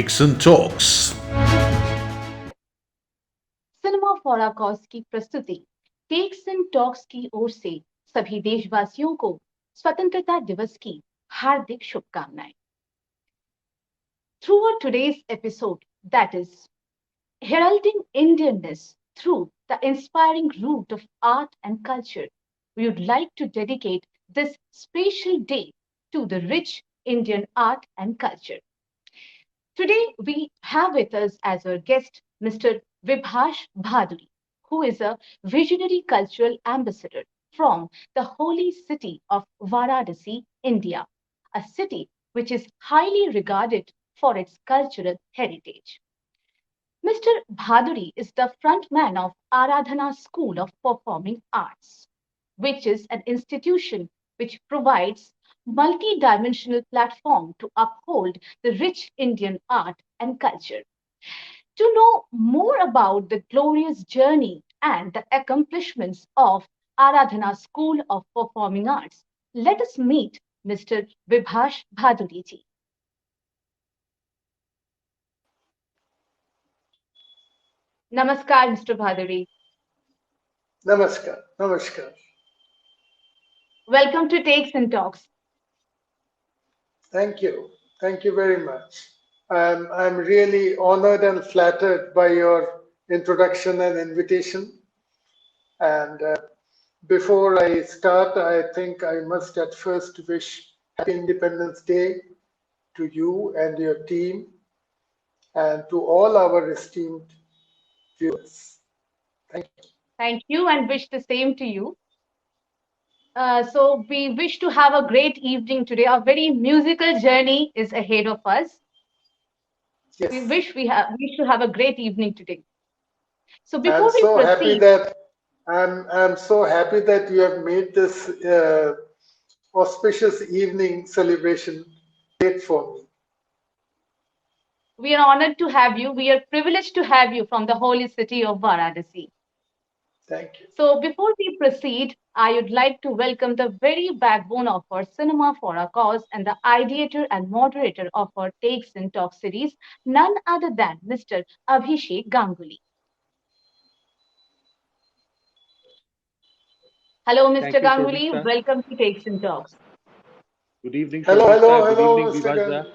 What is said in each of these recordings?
Takes and Talks. Cinema for our cause की प्रस्तुति takes and talks की ओर से सभी देशवासियों को स्वतंत्रता दिवस की हार्दिक शुभकामनाएं। Through our today's episode, that is heralding Indianness through the inspiring root of art and culture, we would like to dedicate this special day to the rich Indian art and culture. Today, we have with us as our guest Mr. Bibhash Bhaduri, who is a visionary cultural ambassador from the holy city of Varanasi, India, a city which is highly regarded for its cultural heritage. Mr. Bhaduri is the frontman of Aradhana School of Performing Arts, which is an institution which provides multi-dimensional platform to uphold the rich Indian art and culture. To know more about the glorious journey and the accomplishments of Aradhana School of Performing Arts, let us meet Mr. Bibhash Bhaduri ji. Namaskar, Mr. Bhaduri. Namaskar. Namaskar. Welcome to Takes and Talks. Thank you. Thank you very much. I'm really honored and flattered by your introduction and invitation. And before I start, I think I must at first wish Happy Independence Day to you and your team and to all our esteemed viewers. Thank you. Thank you and wish the same to you. So we wish to have a great evening today. A very musical journey is ahead of us. Yes. We wish to have a great evening today. So before I'm so happy proceed, that I'm so happy that you have made this auspicious evening celebration great for me. we are honored to have you. We are privileged to have you from the holy city of Varanasi. Thank you. So before we proceed, I would like to welcome the very backbone of our Cinema for a Cause and the ideator and moderator of our Takes and Talk series, none other than Mr. Abhishek Ganguly. Hello, Thank Mr. you, Ganguly. Shobhita. Welcome to Takes and Talks. Good evening, Hello, Shobhita. hello, Good hello, evening, Mr. Bibhash.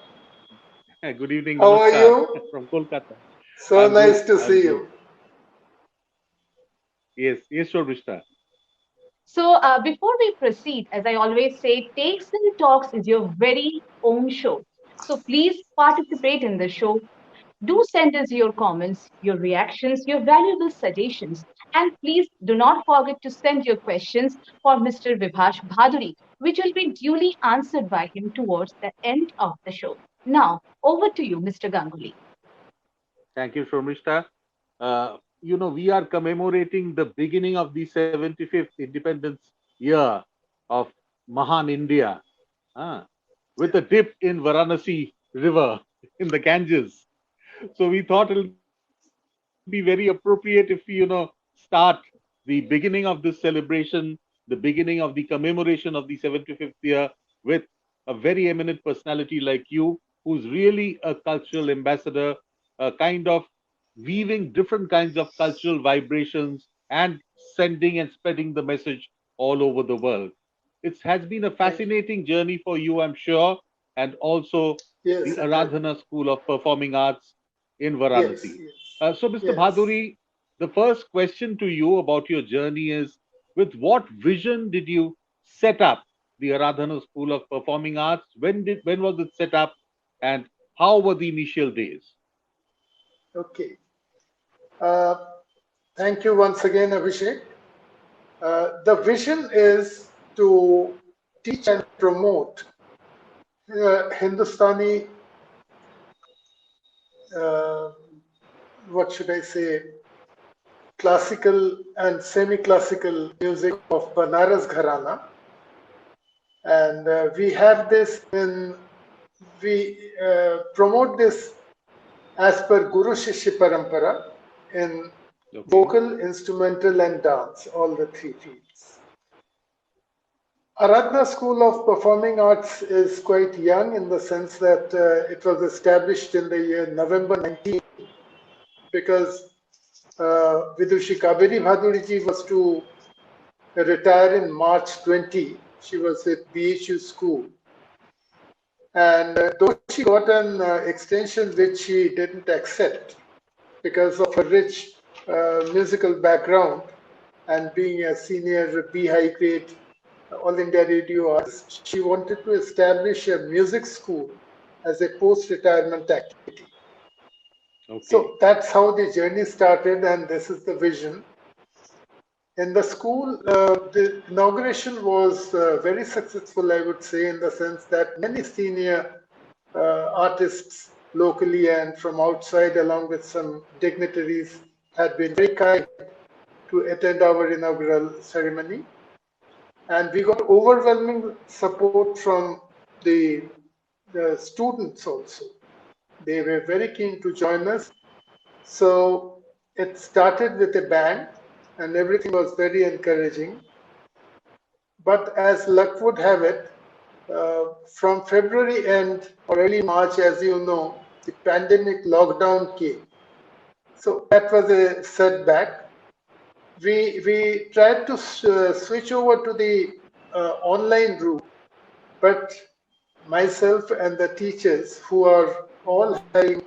Gan. Good evening, How are Namaskar you? from Kolkata. So I'm nice good. to I'm see good. you. Yes, Shobhita. So before we proceed, as I always say, Takes and Talks is your very own show. So please participate in the show. Do send us your comments, your reactions, your valuable suggestions, and please do not forget to send your questions for Mr. Bibhash Bhaduri, which will be duly answered by him towards the end of the show. Now, over to you, Mr. Ganguly. Thank you, Shobhita. We are commemorating the beginning of the 75th independence year of Mahan India with a dip in Varanasi river in the Ganges. So we thought it'll be very appropriate if we, start the beginning of this celebration, the beginning of the commemoration of the 75th year with a very eminent personality like you, who's really a cultural ambassador, kind of weaving different kinds of cultural vibrations and sending and spreading the message all over the world. It has been a Thank you. fascinating journey for you, I'm sure, and also Yes, the exactly. Aradhana School of Performing Arts in Yes, Varanasi. yes, So, Mr. yes. Bhaduri, the first question to you about your journey is, with what vision did you set up the Aradhana School of Performing Arts? When was it set up, and how were the initial days? Okay. Uh, Thank you once again, Abhishek. The vision is to teach and promote Hindusthani, uh, what should I say, classical and semi-classical music of Benaras Gharana. And we promote this as per Guru Shishya Parampara in Okay. vocal, instrumental, and dance, all the three fields. Aradhana School of Performing Arts is quite young in the sense that it was established in the year November 19, because Vidushi Kaveri Bhaduri ji was to retire in March 20. She was with BHU school. And though she got an extension which she didn't accept because of her rich musical background and being a senior B high grade All India Radio artist, she wanted to establish a music school as a post-retirement activity. Okay. So that's how the journey started, and this is the vision. In the school, the inauguration was very successful, I would say, in the sense that many senior artists locally and from outside, along with some dignitaries, had been very kind to attend our inaugural ceremony. And we got overwhelming support from the students also. They were very keen to join us. So it started with a bang, and everything was very encouraging. But as luck would have it, from February end or early March, as you know, the pandemic lockdown came. So that was a setback. We tried to switch over to the online route, but myself and the teachers, who are all having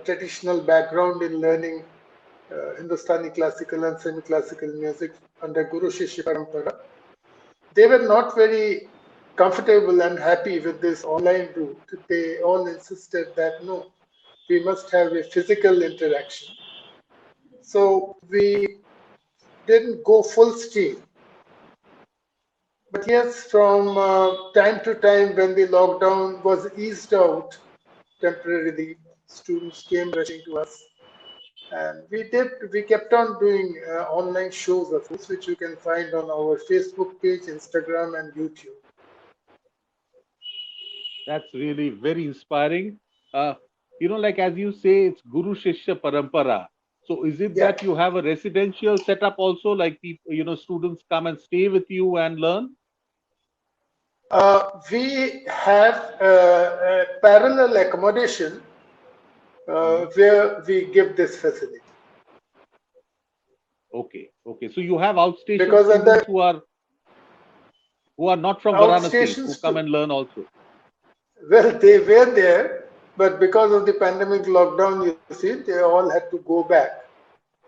traditional background in learning Hindusthani classical and semi-classical music under Guru Shishya Parampara, they were not very comfortable and happy with this online route. They all insisted that no, we must have a physical interaction. So we didn't go full steam. But yes, from time to time, when the lockdown was eased out temporarily, students came rushing to us. And we kept on doing online shows, of course, which you can find on our Facebook page, Instagram, and YouTube. That's really very inspiring. Like as you say, it's Guru Shishya Parampara. So is it that you have a residential setup also, like people, students come and stay with you and learn? We have a parallel accommodation where we give this facility. Okay. So you have outstation students who are not from Varanasi, who come and learn also. Well, they were there, but because of the pandemic lockdown, you see, they all had to go back.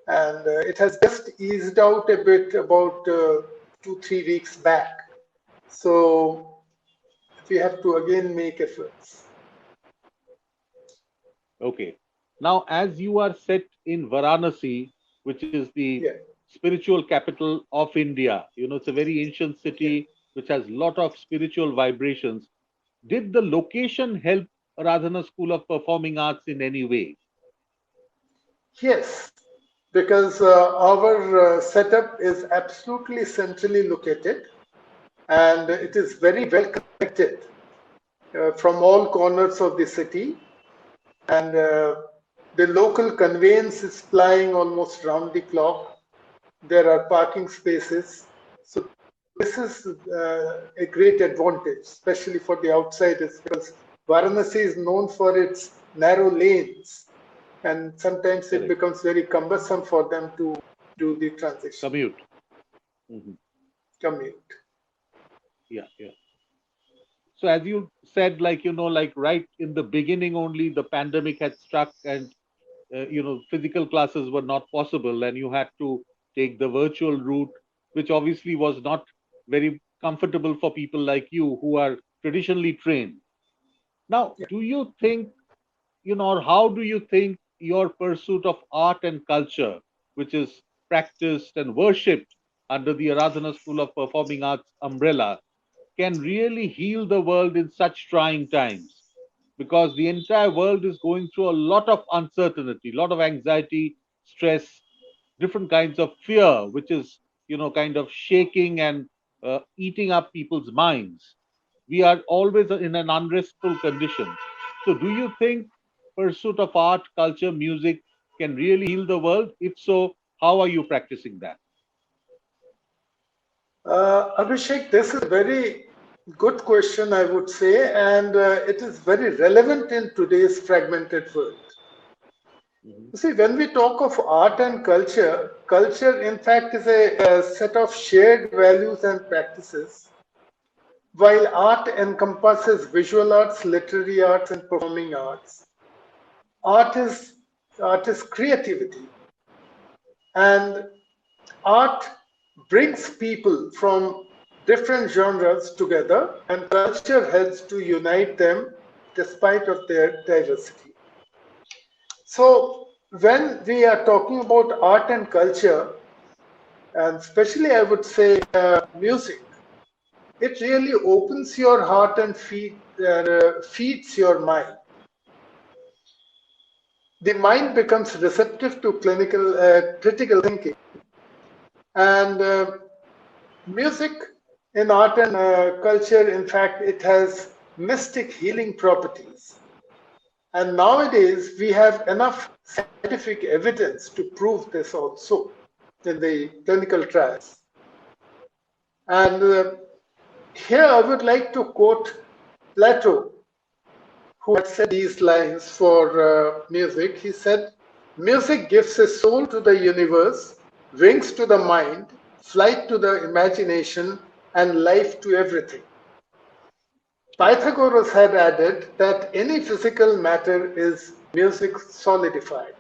And it has just eased out a bit about 2-3 weeks back. So we have to again make efforts. Okay. Now, as you are set in Varanasi, which is the spiritual capital of India, it's a very ancient city which has a lot of spiritual vibrations. Did the location help Aradhana School of Performing Arts in any way? Yes, because our setup is absolutely centrally located, and it is very well connected from all corners of the city, and the local conveyance is flying almost round the clock. There are parking spaces. So this is a great advantage, especially for the outsiders, because Varanasi is known for its narrow lanes, and sometimes it becomes very cumbersome for them to do the transition. Commute. Commute. Yeah. So as you said, like right in the beginning only, the pandemic had struck, and physical classes were not possible, and you had to take the virtual route, which obviously was not very comfortable for people like you who are traditionally trained. Now, do you think, or how do you think your pursuit of art and culture, which is practiced and worshipped under the Aradhana School of Performing Arts umbrella, can really heal the world in such trying times? Because the entire world is going through a lot of uncertainty, a lot of anxiety, stress, different kinds of fear, which is, kind of shaking and eating up people's minds. We are always in an unrestful condition. So do you think pursuit of art, culture, music can really heal the world? If so, how are you practicing that? Abhishek, this is a very good question, I would say, and it is very relevant in today's fragmented world. You see, when we talk of art and culture, culture in fact is a set of shared values and practices, while art encompasses visual arts, literary arts, and performing arts. Art is, art is creativity, and art brings people from different genres together, and culture helps to unite them despite of their diversity. So when we are talking about art and culture, and especially I would say music, it really opens your heart and feeds your mind. The mind becomes receptive to critical thinking, and music in art and culture, in fact, it has mystic healing properties. And nowadays, we have enough scientific evidence to prove this also in the clinical trials. And here I would like to quote Plato, who had said these lines for music. He said, "Music gives a soul to the universe, wings to the mind, flight to the imagination, and life to everything." Pythagoras had added that any physical matter is music solidified.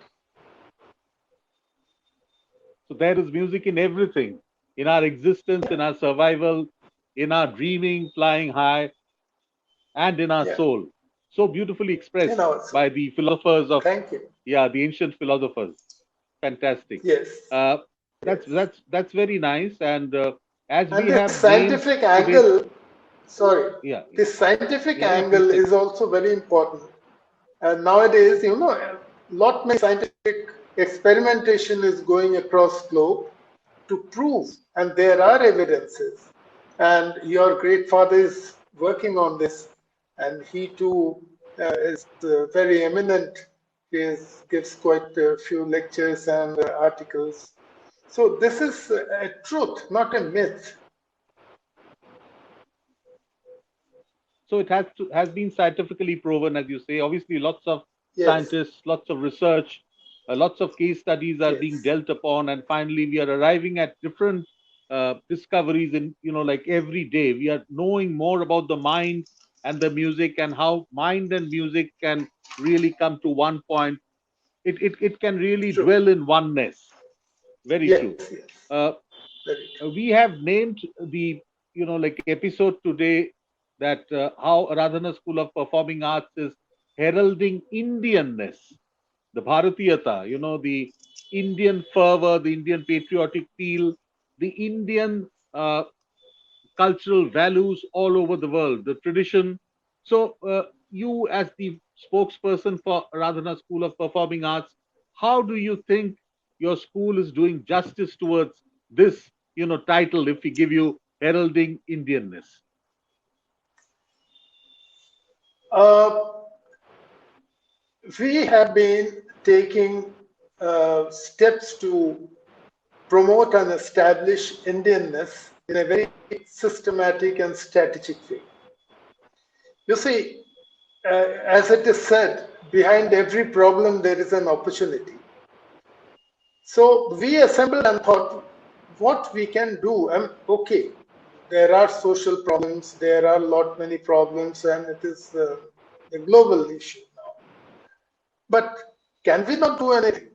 So there is music in everything, in our existence, in our survival, in our dreaming, flying high, and in our soul. So beautifully expressed by the philosophers of, the ancient philosophers. Fantastic. Yes. That's very nice. And as and we have scientific angle, this scientific angle is also very important. And nowadays, you know, a lot many scientific experimentation is going across globe to prove, and there are evidences. And your great father is working on this, and he too is very eminent. He gives quite a few lectures and articles. So this is a truth, not a myth. So it has been scientifically proven, as you say. Obviously, lots of scientists, lots of research, lots of case studies are being dealt upon, and finally we are arriving at different discoveries in, you know, like every day we are knowing more about the mind and the music, and how mind and music can really come to one point. It can really dwell in oneness. Very true. We have named the, you know, like episode today that how Aradhana School of Performing Arts is heralding Indianness, the Bharatiyata, you know, the Indian fervor, the Indian patriotic feel, the Indian cultural values all over the world, the tradition. So you, as the spokesperson for Aradhana School of Performing Arts, how do you think your school is doing justice towards this, you know, title, if we give you heralding Indianness? We have been taking steps to promote and establish Indianness in a very systematic and strategic way. You see, as it is said, behind every problem there is an opportunity. So we assembled and thought what we can do. Okay, there are social problems, there are many problems, and it is a global issue now. But can we not do anything?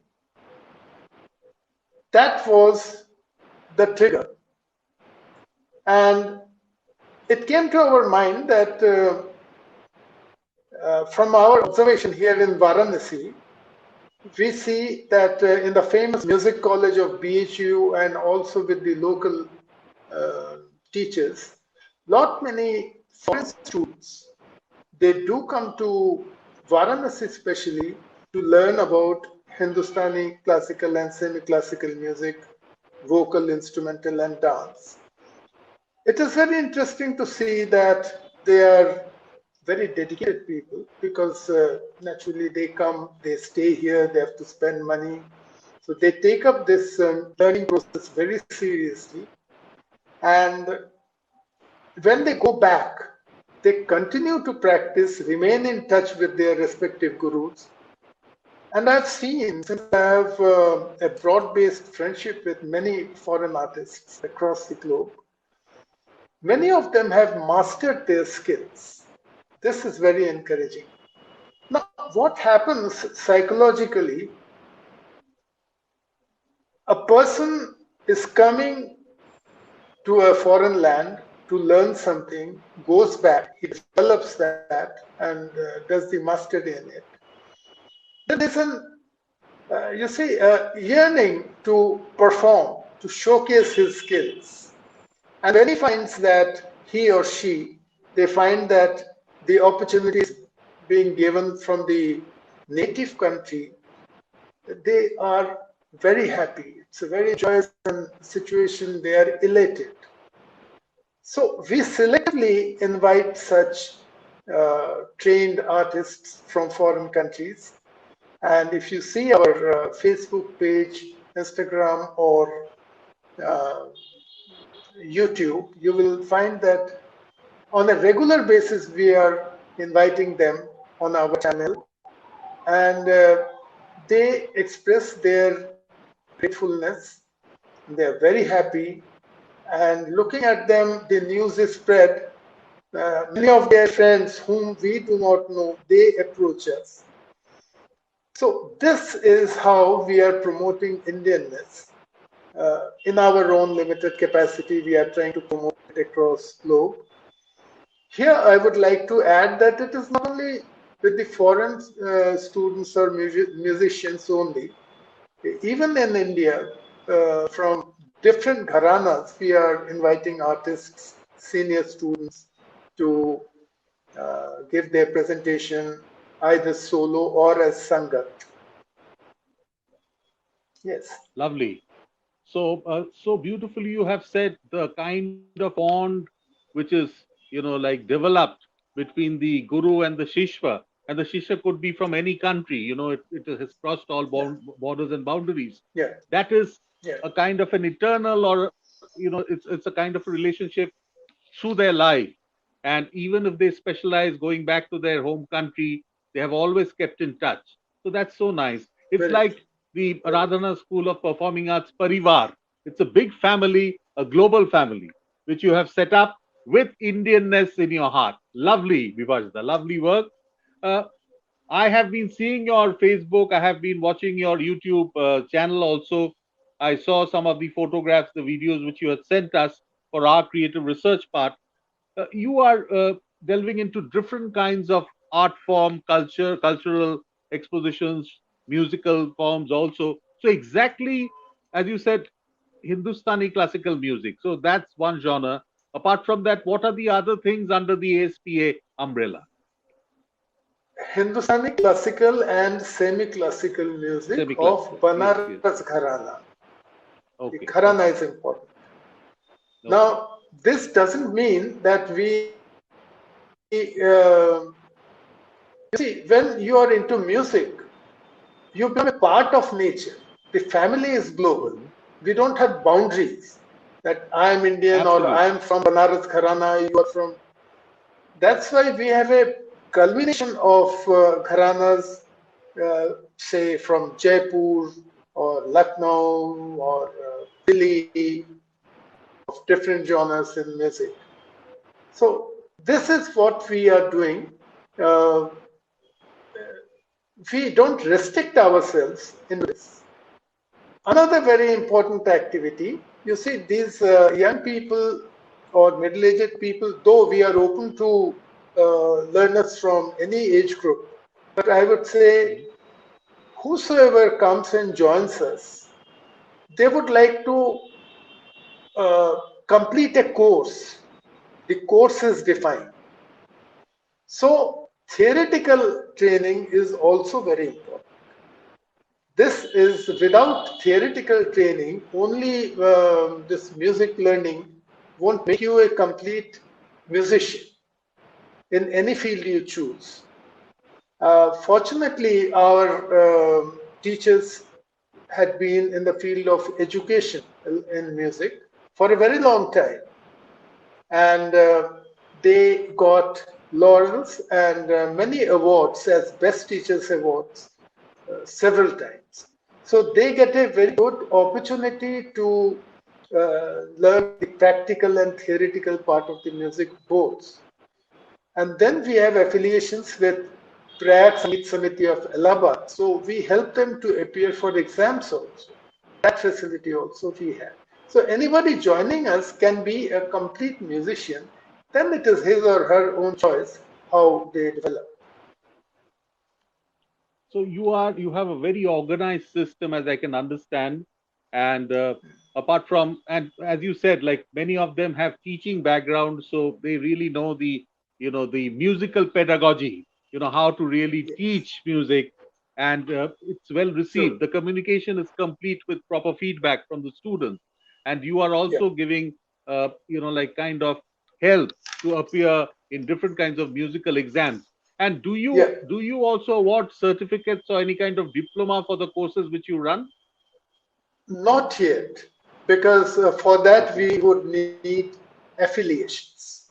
That was the trigger. And it came to our mind that from our observation here in Varanasi, we see that in the famous music college of BHU and also with the local teachers, many foreign students, they do come to Varanasi especially to learn about Hindusthani classical and semi-classical music, vocal, instrumental, and dance. It is very interesting to see that they are very dedicated people, because naturally they come, they stay here, they have to spend money. So they take up this learning process very seriously. And when they go back, they continue to practice, remain in touch with their respective gurus. And I've seen, since I have a broad-based friendship with many foreign artists across the globe, many of them have mastered their skills. This is very encouraging. Now, what happens psychologically? A person is coming to a foreign land to learn something, goes back, he develops that and does the mastery in it. Then there's a yearning to perform, to showcase his skills. And when he finds that he or she, they find that the opportunity is being given from the native country, they are very happy. It's a very joyous situation. They are elated. So we selectively invite such trained artists from foreign countries. And if you see our Facebook page, Instagram, or YouTube, you will find that on a regular basis, we are inviting them on our channel, and they express their gratefulness. They are very happy, and looking at them, the news is spread. Many of their friends whom we do not know, they approach us. So this is how we are promoting Indianness. In our own limited capacity, we are trying to promote it across globe. Here, I would like to add that it is not only with the foreign students or musicians only. Even in India, from different gharanas, we are inviting artists, senior students to give their presentation either solo or as sangat. Yes. Lovely. So, so beautifully you have said the kind of bond which is, like developed between the guru and the shishya. And the shishya could be from any country, it has crossed all borders and boundaries. Yeah. That is a kind of an eternal, or, it's a kind of a relationship through their life. And even if they specialize going back to their home country, they have always kept in touch. So that's so nice. It's like the Aradhana School of Performing Arts Parivar. It's a big family, a global family, which you have set up with Indianness in your heart. Lovely, Bibhash, lovely work. I have been seeing your Facebook. I have been watching your YouTube channel also. I saw some of the photographs, the videos which you had sent us for our creative research part. You are delving into different kinds of art form, cultural expositions, musical forms also. So exactly as you said, Hindustani classical music. So that's one genre. Apart from that, what are the other things under the ASPA umbrella? Hindustani classical and semi-classical music of Benaras Gharana. Okay. The Gharana is important. Okay. Now, this doesn't mean that we, you see, when you are into music, you become a part of nature. The family is global. We don't have boundaries that I am Indian or I am from Benaras Gharana, you are from. That's why we have a culmination of gharanas, say from Jaipur or Lucknow or Delhi, of different genres in music. So this is what we are doing. We don't restrict ourselves in this. Another very important activity, you see, these young people or middle-aged people, though we are open to learners from any age group, but I would say whosoever comes and joins us, they would like to complete a course. The course is defined. So theoretical training is also very important. This is without theoretical training, only this music learning won't make you a complete musician in any field you choose. Fortunately, our teachers had been in the field of education in music. for a very long time. And they got laurels and many awards as Best Teachers Awards several times. So they get a very good opportunity to learn the practical and theoretical part of the music both. And then we have affiliations with Prayag Sangeet Samiti of Allahabad. So we help them to appear for exams also. That facility also we have. So anybody joining us can be a complete musician. Then it is his or her own choice how they develop. So you have a very organized system, as I can understand, and apart from, and as you said, like many of them have teaching background, so they really know the the musical pedagogy, how to really teach music, and it's well received. The communication is complete with proper feedback from the students, and you are also giving like kind of help to appear in different kinds of musical exams. And do you also award certificates or any kind of diploma for the courses which you run? Not yet, because for that we would need affiliations.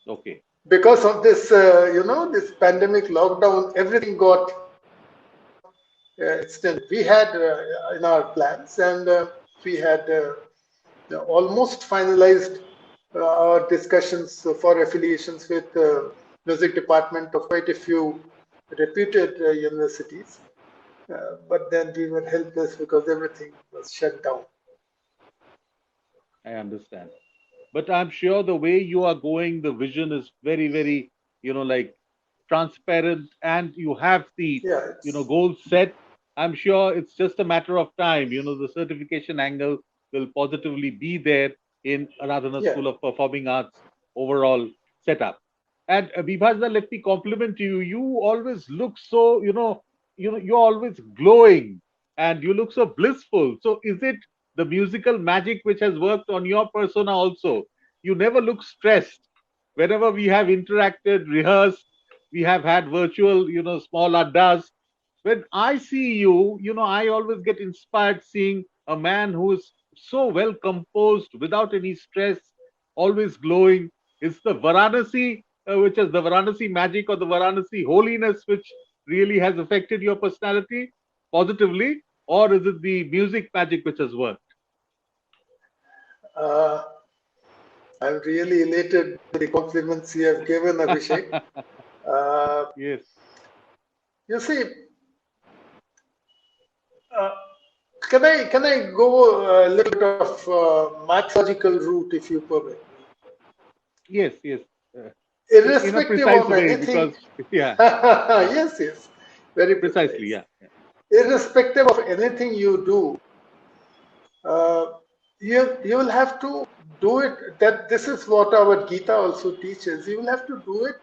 Okay. Because of this, this pandemic lockdown, everything got extended. We had in our plans, and we had almost finalized our discussions for affiliations with music department of quite a few reputed universities, but then we were helpless because everything was shut down. I understand, but I'm sure the way you are going, the vision is very, very, like transparent, and you have the, goals set. I'm sure it's just a matter of time. The certification angle will positively be there in Aradhana School of Performing Arts overall setup. And Bibhash, let me compliment you. You always look so, you're always glowing and you look so blissful. So is it the musical magic which has worked on your persona also? You never look stressed. Whenever we have interacted, rehearsed, we have had virtual, small addas. When I see you, I always get inspired seeing a man who is so well composed, without any stress, always glowing. It's the Varanasi, which is the Varanasi magic or the Varanasi holiness, which really has affected your personality positively, or is it the music magic which has worked? I'm really elated with the compliments you have given, Abhishek. Yes. You see, can I go a little bit of mythological route, if you permit? Yes, yes. Irrespective of anything. Because, yeah. Yes, very precisely. Yeah. Irrespective of anything you do, you will have to do it. That this is what our Gita also teaches. You will have to do it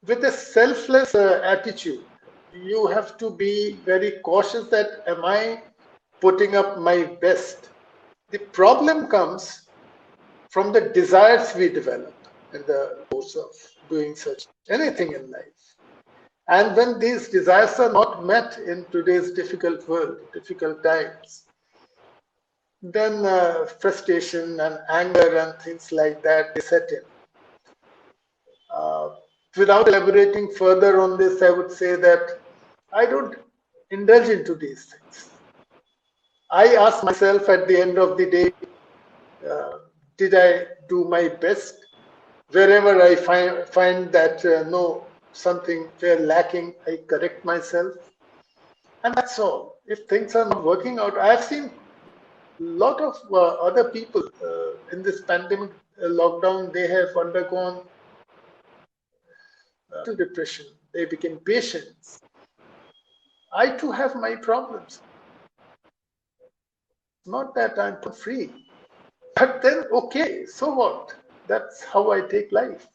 with a selfless attitude. You have to be very cautious that am I putting up my best. The problem comes from the desires we develop in the course of doing such anything in life. And when these desires are not met in today's difficult world, difficult times, then frustration and anger and things like that, they set in. Without elaborating further on this, I would say that I don't indulge into these things. I ask myself at the end of the day, did I do my best? Wherever I find that no, something were lacking, I correct myself. And that's all. If things are not working out, I have seen a lot of other people in this pandemic lockdown, they have undergone depression. They became patients. I too have my problems. Not that I'm free. But then, okay, so what? That's how I take life.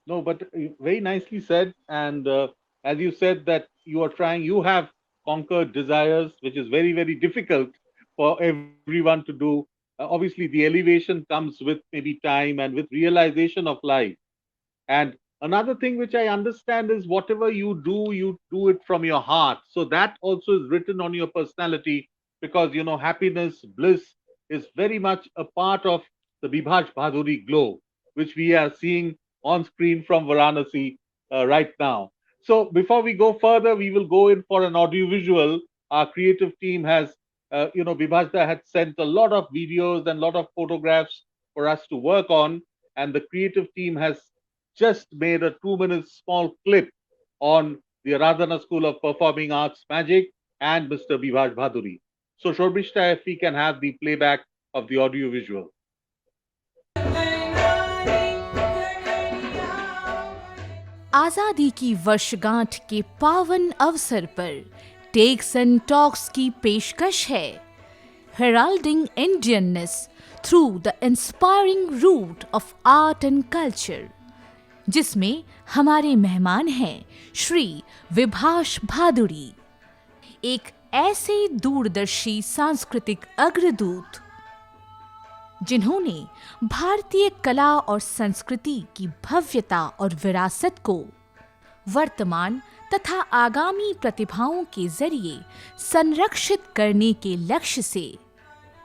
No, but very nicely said. And as you said that you have conquered desires, which is very, very difficult for everyone to do. Obviously, the elevation comes with maybe time and with realization of life. And another thing which I understand is whatever you do it from your heart. So that also is written on your personality, because happiness, bliss is very much a part of the Bibhash Bhaduri glow, which we are seeing on screen from Varanasi right now. So before we go further, we will go in for an audiovisual. Our creative team has, Bibhashda had sent a lot of videos and a lot of photographs for us to work on, and the creative team has just made a 2 minute small clip on the Aradhana School of Performing Arts Magic and Mr. Bibhash Bhaduri. So, Shorbishta, if we can have the playback of the audio visual. आजादी की वर्षगांठ के पावन अवसर पर texts and talks की पेशकश है heralding Indianness through the inspiring root of art and culture, जिसमें हमारे मेहमान हैं श्री विभाष भादुरी, एक ऐसे दूरदर्शी सांस्कृतिक अग्रदूत जिन्होंने भारतीय कला और संस्कृति की भव्यता और विरासत को वर्तमान तथा आगामी प्रतिभाओं के जरिए संरक्षित करने के लक्ष्य से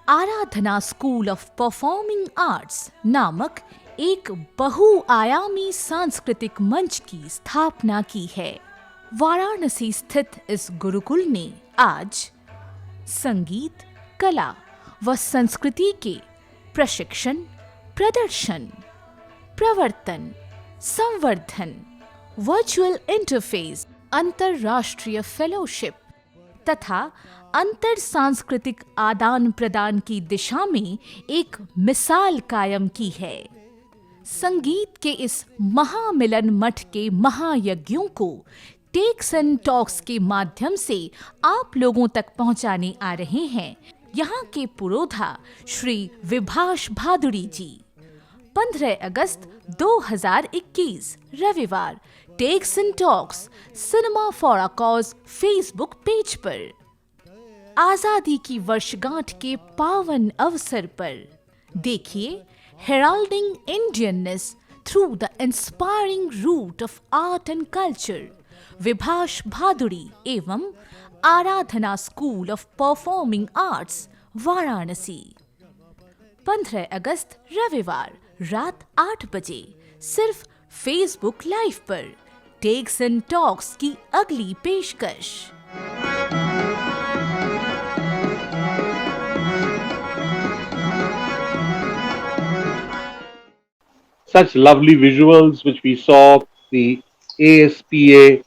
आराधना स्कूल ऑफ परफॉर्मिंग आर्ट्स नामक एक बहुआयामी सांस्कृतिक मंच की स्थापना की है। वाराणसी स्थित इस गुरुकुल ने आज संगीत, कला व संस्कृति के प्रशिक्षण, प्रदर्शन, प्रवर्तन, संवर्धन, वर्चुअल इंटरफेस, अंतरराष्ट्रीय फेलोशिप तथा अंतर सांस्कृतिक आदान प्रदान की दिशा में एक मिसाल कायम की है। संगीत के इस महामिलन मठ के महायज्ञों को टेक्स एंड टॉक्स के माध्यम से आप लोगों तक पहुंचाने आ रहे हैं यहाँ के पुरोधा श्री विभाष भादुरी जी। 15 अगस्त 2021 रविवार texts and talks cinema for a cause Facebook page पर आजादी की वर्षगांठ के पावन अवसर पर देखिए heralding Indianness through the inspiring root of art and culture, Vibhash Bhaduri एवं Aradhana school of performing arts Varanasi. 15 अगस्त रविवार रात 8 बजे सिर्फ फेसबुक लाइव पर टेक्स एंड टॉक्स की अगली पेशकश। Such lovely visuals which we saw, the ASPA,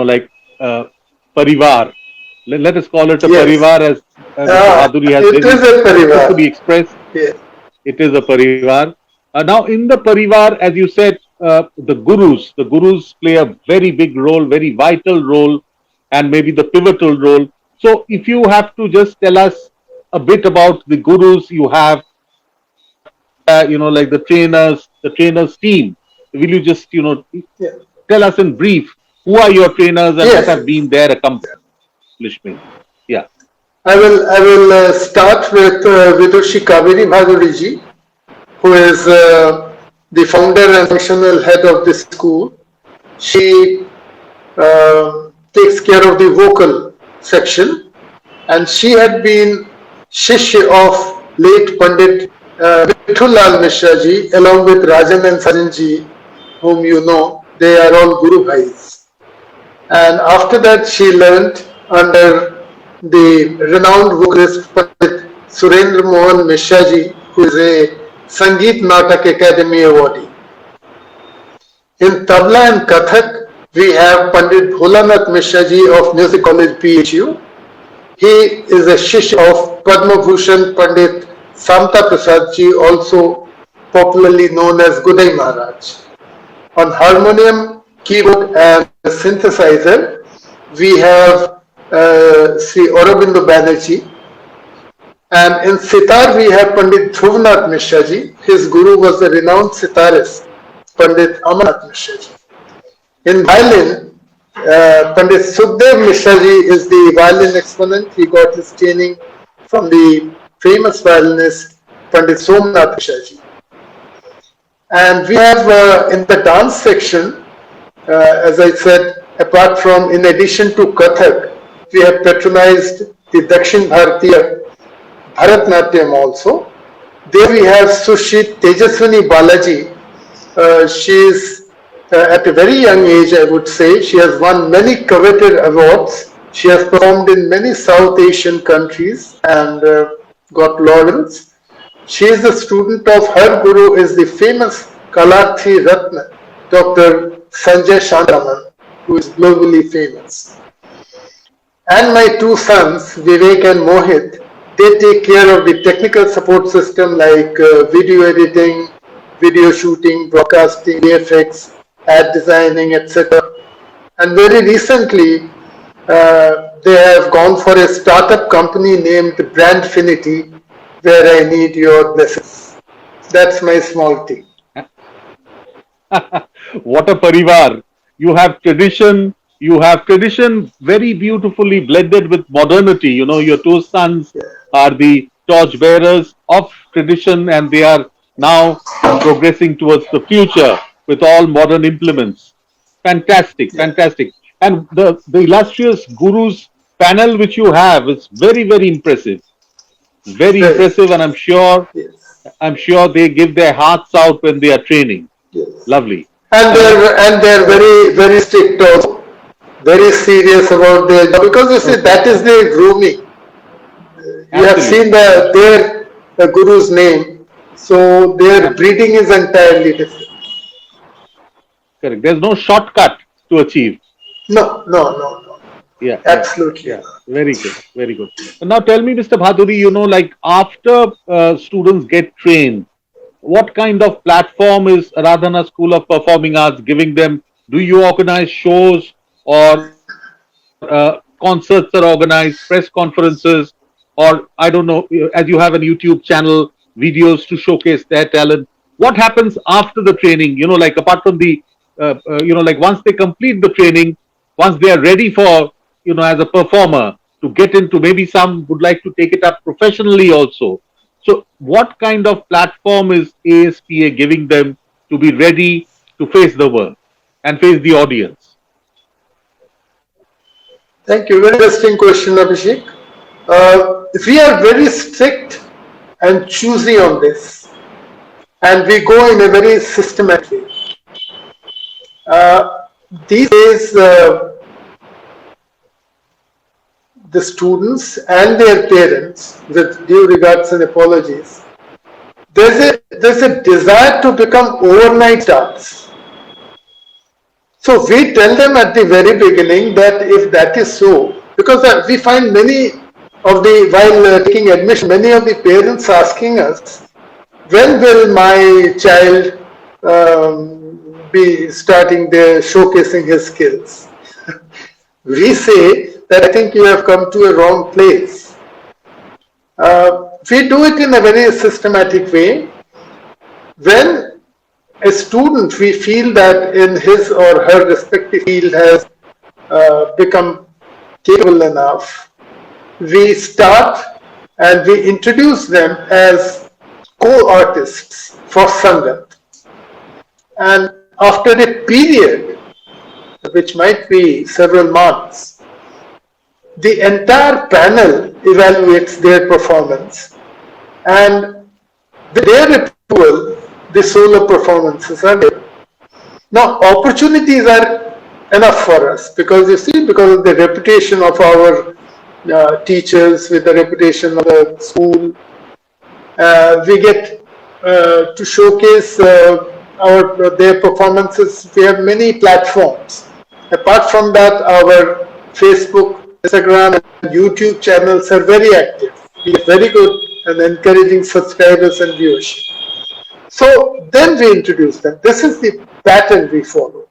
like Parivar. Let us call it a Yes. Parivar as Mr. Bhaduri has It is a Parivar. to be expressed. Yeah. It is a Parivar. Now, in the Parivar, as you said, the Gurus play a very big role, very vital role, and maybe the pivotal role. So, if you have to just tell us a bit about the Gurus you have, like the trainers team, will you just, Yeah. tell us in brief who are your trainers and Yes. what have been their accomplishments? Yeah. I will start with Vidushi Kaveri Bhaduri ji, who is the founder and functional head of the school. She takes care of the vocal section, and she had been Shishya of late Pandit Vithullal Mishra ji, along with Rajan and Sajan ji, whom you know. They are all Guru Bhais. And after that, she learnt under the renowned vocalist Pandit Surendra Mohan Mishra ji, who is a Sangeet Natak Academy awardee. In Tabla and Kathak, we have Pandit Bholanath Mishra ji of Music College PHU. He is a Shishya of Padma Bhushan Pandit Samta Prasad ji, also popularly known as Gudai Maharaj. On harmonium, keyboard and synthesizer, we have Sri Aurobindo Banerjee. And in sitar, we have Pandit Dhruvanatha Mishra ji. His guru was the renowned sitarist, Pandit Amarnath Mishra ji. In violin, Pandit Sukhdev Mishra ji is the violin exponent. He got his training from the famous violinist Pandit Somnath Mishra ji. And we have in the dance section, as I said, apart from, in addition to Kathak, we have patronized the Dakshin Bharatiya Bharatnatyam also. There we have Sushrit Tejaswini Balaji. She is at a very young age, I would say. She has won many coveted awards. She has performed in many South Asian countries and got laurels. She is the student of her guru is the famous Kalatri Ratna, Dr. Sanjay Shantaman, who is globally famous. And my two sons, Vivek and Mohit, they take care of the technical support system like video editing, video shooting, broadcasting, VFX, ad designing, etc. And very recently, they have gone for a startup company named Brandfinity, where I need your blessings. That's my small team. What a parivar. You have tradition very beautifully blended with modernity. You know, your two sons are the torch bearers of tradition and they are now progressing towards the future with all modern implements. Fantastic, Yeah. fantastic. And the illustrious gurus panel which you have is very, very impressive. Very Very. impressive, and Yes. I'm sure they give their hearts out when they are training. Yes. Lovely. And they're very strict also, very serious about their job because you see Okay. that is their grooming. You have Absolutely. seen the guru's name, so their Absolutely. breeding is entirely different. Correct. There's no shortcut to achieve. No. Yeah, yeah, Absolutely yeah. not. Very good. Very good. And now tell me, Mr. Bhaduri, you know, like after students get trained, what kind of platform is Aradhana School of Performing Arts giving them? Do you organize shows or concerts are organized, press conferences, or I don't know, as you have an YouTube channel, videos to showcase their talent? What happens after the training? You know, like apart from the, like once they complete the training, once they are ready for, as a performer to get into, maybe some would like to take it up professionally also. So, what kind of platform is ASPA giving them to be ready to face the world and face the audience? Thank you. Very interesting question, Abhishek. We are very strict and choosy on this, and we go in a very systematic way. Uh, these days, the students and their parents, with due regards and apologies, there's a desire to become overnight stars. So we tell them at the very beginning that if that is so, because we find many of the, while taking admission, many of the parents asking us, when will my child be starting their showcasing his skills? We say that I think you have come to a wrong place. We do it in a very systematic way. When a student, we feel that in his or her respective field has become capable enough, we start and we introduce them as co-artists for Sangat. And after a period, which might be several months, the entire panel evaluates their performance, and with their approval, the solo performances are there. Now, opportunities are enough for us because you see, because of the reputation of our teachers, with the reputation of the school, we get to showcase their performances. We have many platforms. Apart from that, our Facebook, Instagram, and YouTube channels are very active. We have very good and encouraging subscribers and viewership. So then we introduce them. This is the pattern we follow.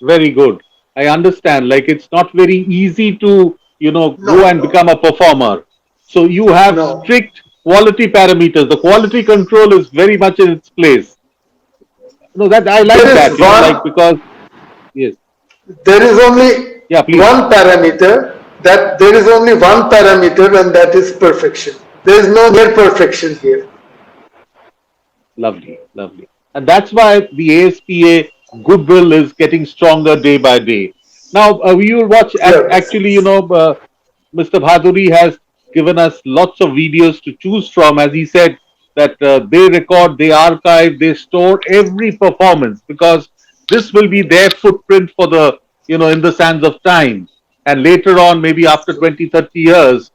Very good. I understand. Like it's not very easy to, go and No, become a performer. So you have no. strict quality parameters. The quality control is very much in its place. No, that I There like is that, like one. because yes, There is only yeah, please. one parameter. That there is only one parameter, and that is perfection. There is no near perfection here. Lovely, lovely. And that's why the ASPA goodwill is getting stronger day by day. Now we will watch. Yes. Actually, Mr. Bhaduri has given us lots of videos to choose from. As he said, that they record, they archive, they store every performance, because this will be their footprint for the, in the sands of time. And later on, maybe after 20, 30 years,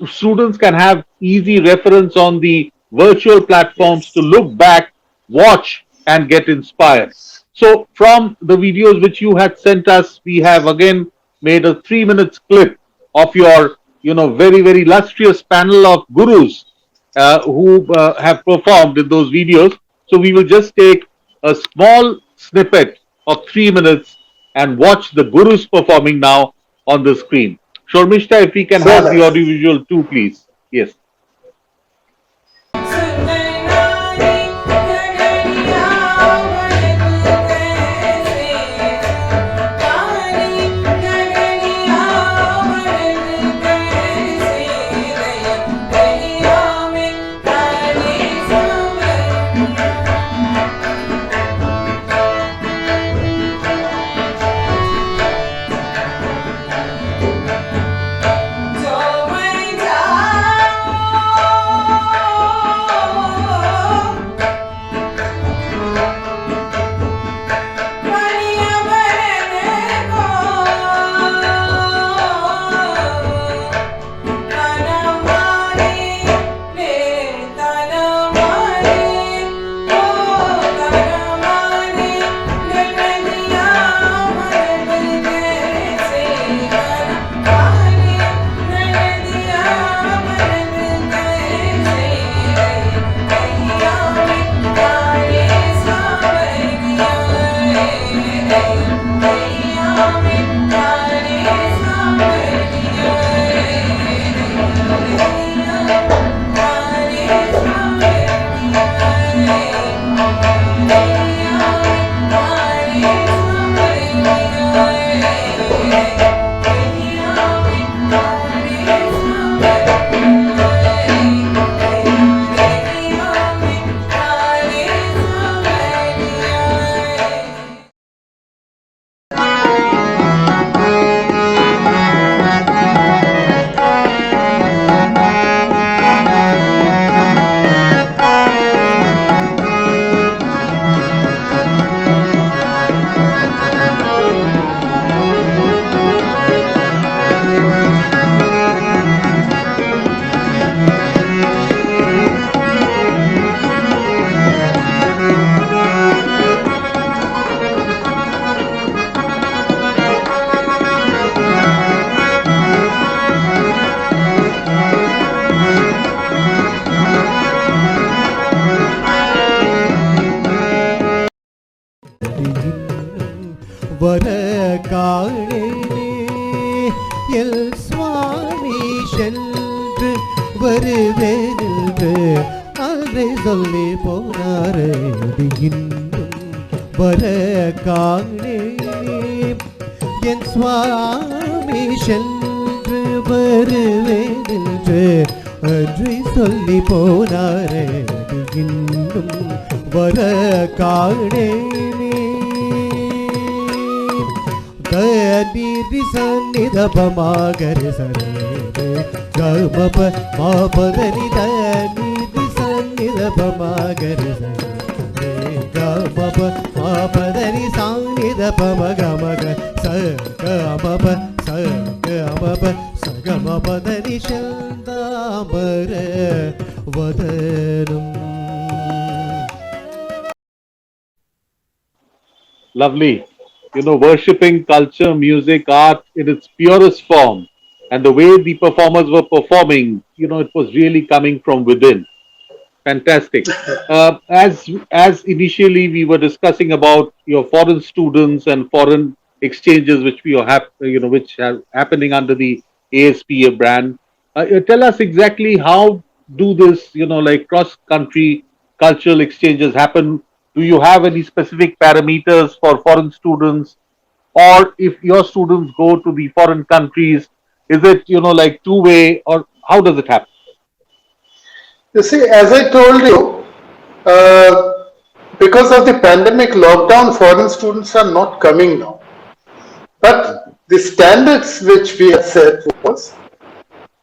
students can have easy reference on the virtual platforms to look back, watch, and get inspired. So, from the videos which you had sent us, we have again made a 3 minutes clip of your, very, very illustrious panel of gurus who have performed in those videos. So, we will just take a small snippet of 3 minutes and watch the gurus performing now on the screen. Shormishta, if we can So have the nice. audiovisual too, please. Yes. வர காணேனே L சுவாமி சென்று வருவேனென்று அதை சொல்லி போனாரே இன்னும் வர காணேனே என் சுவாமி சென்று வருவேனென்று அன்றை சொல்லி போனாரே இன்னும் வர காணேனே நீதி சந்நிதபமாகரி சரே கமப மாபதனி நீதி சந்நிதபமாகரி சரே கமப மாபதனி சாநிதபமகமக சகமப சகமப சகமபதனி சந்தாமர வதனம். Lovely. Worshipping culture, music, art in its purest form, and the way the performers were performing, it was really coming from within. Fantastic. As initially we were discussing about your foreign students and foreign exchanges, which we have, which are happening under the ASPA brand. Tell us exactly how do this, like cross-country cultural exchanges happen? Do you have any specific parameters for foreign students, or if your students go to the foreign countries, is it like two-way, or how does it happen? You see, as I told you, because of the pandemic lockdown, foreign students are not coming now. But the standards which we had set was,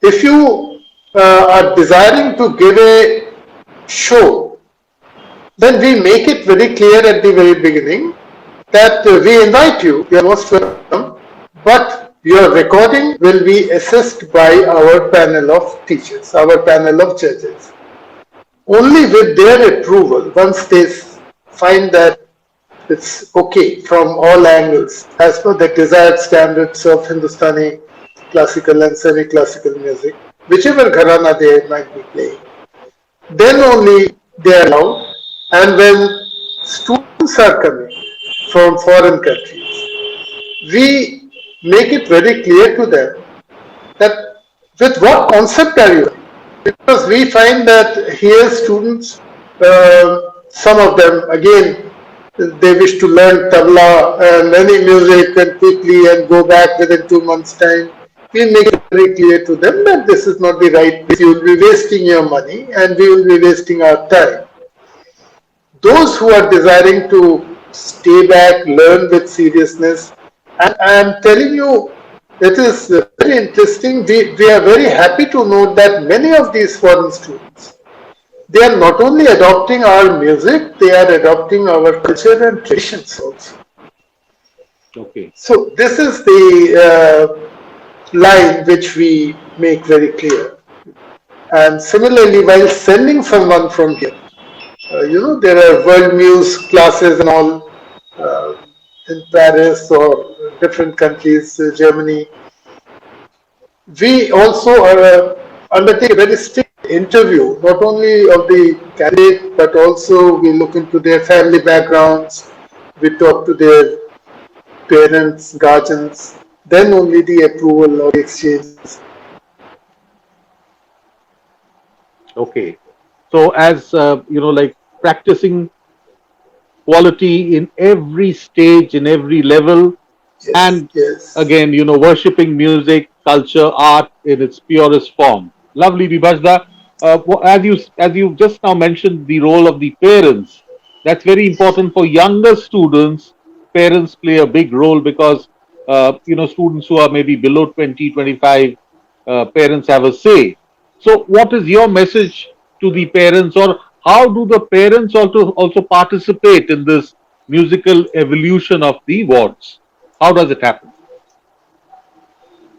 if you are desiring to give a show, then we make it very clear at the very beginning that we invite you, you are most welcome, but your recording will be assessed by our panel of teachers, our panel of judges. Only with their approval, once they find that it's okay from all angles, as per the desired standards of Hindustani classical and semi-classical music, whichever gharana they might be playing, then only they are allowed. And when students are coming from foreign countries, we make it very clear to them that with what concept are you? Because we find that here students, some of them again, they wish to learn tabla and any music and quickly and go back within 2 months' time. We make it very clear to them that this is not the right place. You will be wasting your money and we will be wasting our time. Those who are desiring to stay back, learn with seriousness, and I am telling you, it is very interesting. We are very happy to note that many of these foreign students, they are not only adopting our music, they are adopting our culture and traditions also. Okay. So this is the line which we make very clear. And similarly, while sending someone from here, there are world news classes and all in Paris or different countries, Germany. We also undertake a very strict interview, not only of the candidate, but also we look into their family backgrounds, we talk to their parents, guardians, then only the approval or the exchange. Okay. So as like practicing quality in every stage, in every level, Yes, and yes. again, worshipping music, culture, art in its purest form. Lovely, Bibhash. As you just now mentioned the role of the parents, that's very important for younger students. Parents play a big role because students who are maybe below 20, 25, parents have a say. So, what is your message to the parents, or how do the parents also participate in this musical evolution of the wards? How does it happen?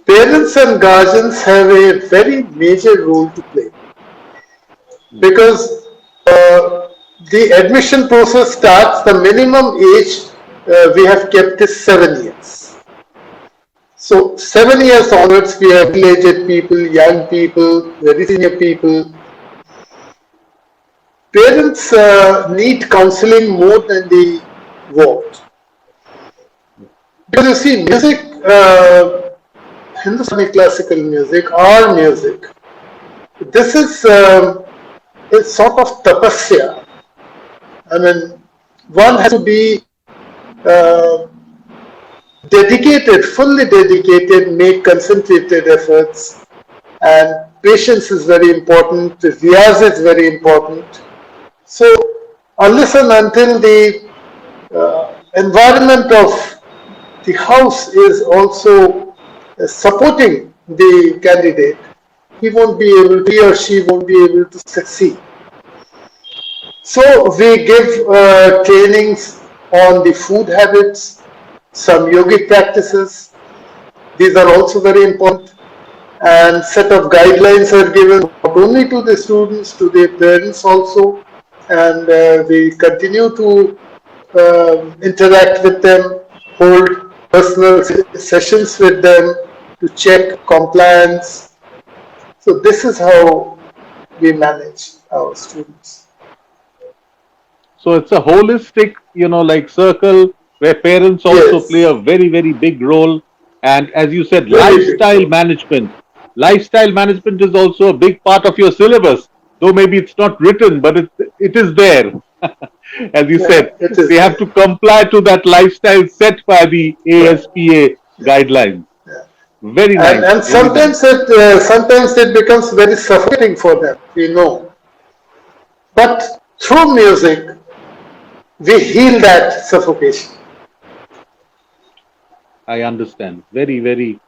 Parents and guardians have a very major role to play because the admission process starts, the minimum age we have kept is 7 years. So 7 years onwards, we have middle-aged people, young people, very senior people. Parents need counseling more than the ward. Because you see, music, Hindustani classical music, our music, this is a sort of tapasya. I mean, one has to be dedicated, fully dedicated, make concentrated efforts, and patience is very important, riyaz is very important. So, unless and until the environment of the house is also supporting the candidate, he or she won't be able to succeed. So we give trainings on the food habits, some yogic practices. These are also very important, and set of guidelines are given not only to the students, to their parents also, and we continue to interact with them, hold personal sessions with them to check compliance. So this is how we manage our students. So it's a holistic, like circle where parents also Yes, play a very, very big role. And as you said, very big lifestyle role. management. Lifestyle management is also a big part of your syllabus, though maybe it's not written, but it is there. As you Yeah, said, it they is have there. to comply to that lifestyle set by the Right. ASPA Yeah. guidelines. Yeah. Very And nice, and very nice. sometimes it becomes very suffocating for them, we know. But through music, we heal that suffocation. I understand. Very, very,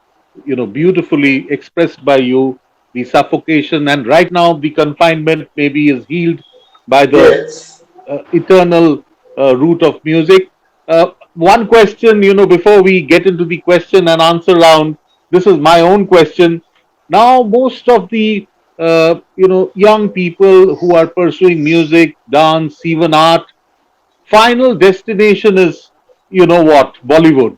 beautifully expressed by you. The suffocation and right now the confinement maybe is healed by the Yes. eternal root of music. One question, before we get into the question and answer round, this is my own question. Now, most of the young people who are pursuing music, dance, even art, final destination is, what, Bollywood.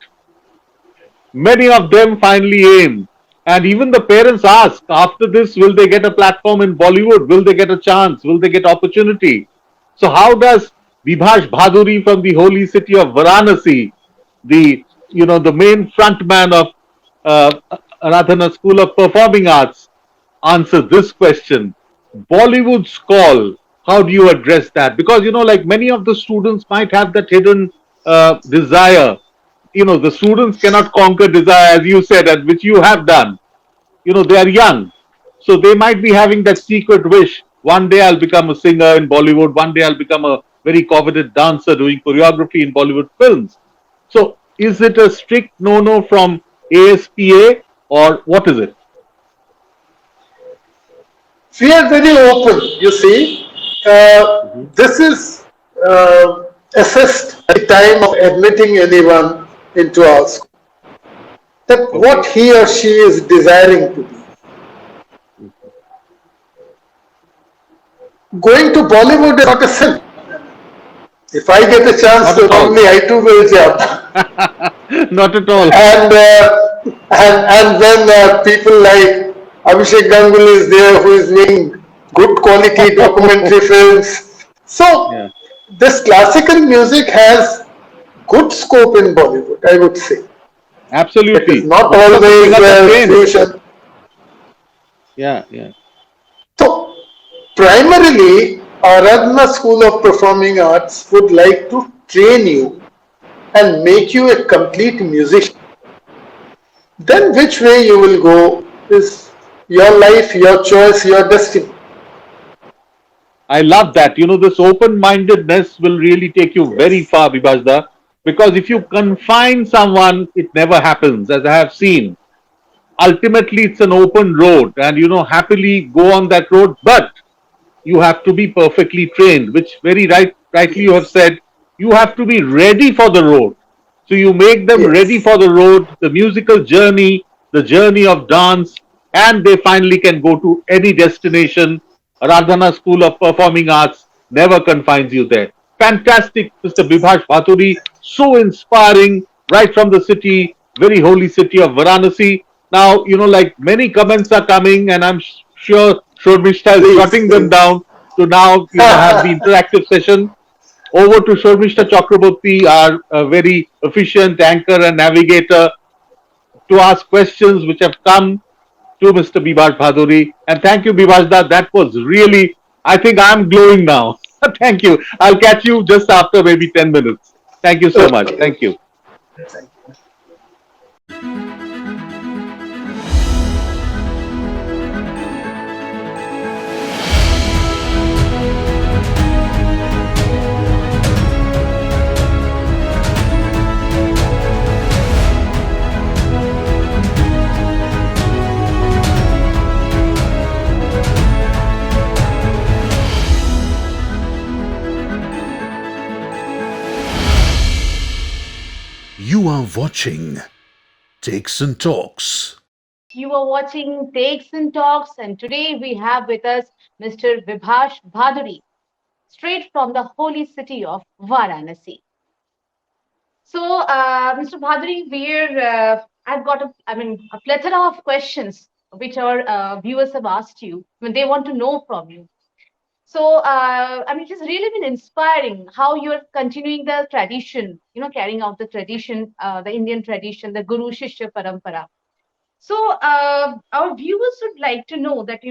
Many of them finally aim. And even the parents ask, after this, will they get a platform in Bollywood? Will they get a chance? Will they get opportunity? So how does Bibhash Bhaduri from the holy city of Varanasi, the main frontman of uh, Aradhana School of Performing Arts, answer this question? Bollywood's call. How do you address that? Because like many of the students might have that hidden desire. The students cannot conquer desire, as you said, and which you have done. They are young, so they might be having that secret wish. One day I'll become a singer in Bollywood. One day I'll become a very coveted dancer doing choreography in Bollywood films. So, is it a strict no-no from ASPA or what is it? We are very open, you see. Mhm. This is assessed at the time of admitting anyone into our school. That what Okay. he or she is desiring to be. Going to Bollywood is not a sin. If I get a chance Not to at perform, all. I too will jump. Not at all. And when people like Abhishek Ganguly is there, who is making good quality documentary films, so Yeah. this classical music has good scope in Bollywood, I would say. It is Absolutely. not Most of the always singers are trained. fusion. Yeah. Yeah. So primarily, Aradhana School of Performing Arts would like to train you and make you a complete musician. Then which way you will go is your life, your choice, your destiny. I love that. This open mindedness will really take you very Yes. far, Bibhajda. Because if you confine someone, it never happens, as I have seen. Ultimately, it's an open road, and happily go on that road. But you have to be perfectly trained, which very rightly you have Yes. said. You have to be ready for the road. So you make them ready Yes. for the road, the musical journey, the journey of dance, and they finally can go to any destination. Radhana School of Performing Arts never confines you there. Fantastic, Mr. Bibhash Bhaturi, so inspiring, right from the city, very holy city of Varanasi. Now, like many comments are coming, and I'm sure Shormishta is Please, jotting them please. down to now, have the interactive session. Over to Shormishta Chakraborty, our very efficient anchor and navigator, to ask questions which have come to Mr. Bibhash Bhaduri. And thank you, Bibhashda. That was really, I think I'm glowing now. Thank you. I'll catch you just after maybe 10 minutes. Thank you so much. Okay, Thank okay. you. Thank you. You are watching Takes and Talks. You are watching Takes and Talks, and today we have with us Mr. Vibhash Bhaduri, straight from the holy city of Varanasi. So, Mr. Bhaduri, I've got a plethora of questions which our viewers have asked you when they want to know from you. So, it has really been inspiring how you're continuing the tradition, carrying out the tradition, the Indian tradition, the Guru Shishya Parampara. So, our viewers would like to know that,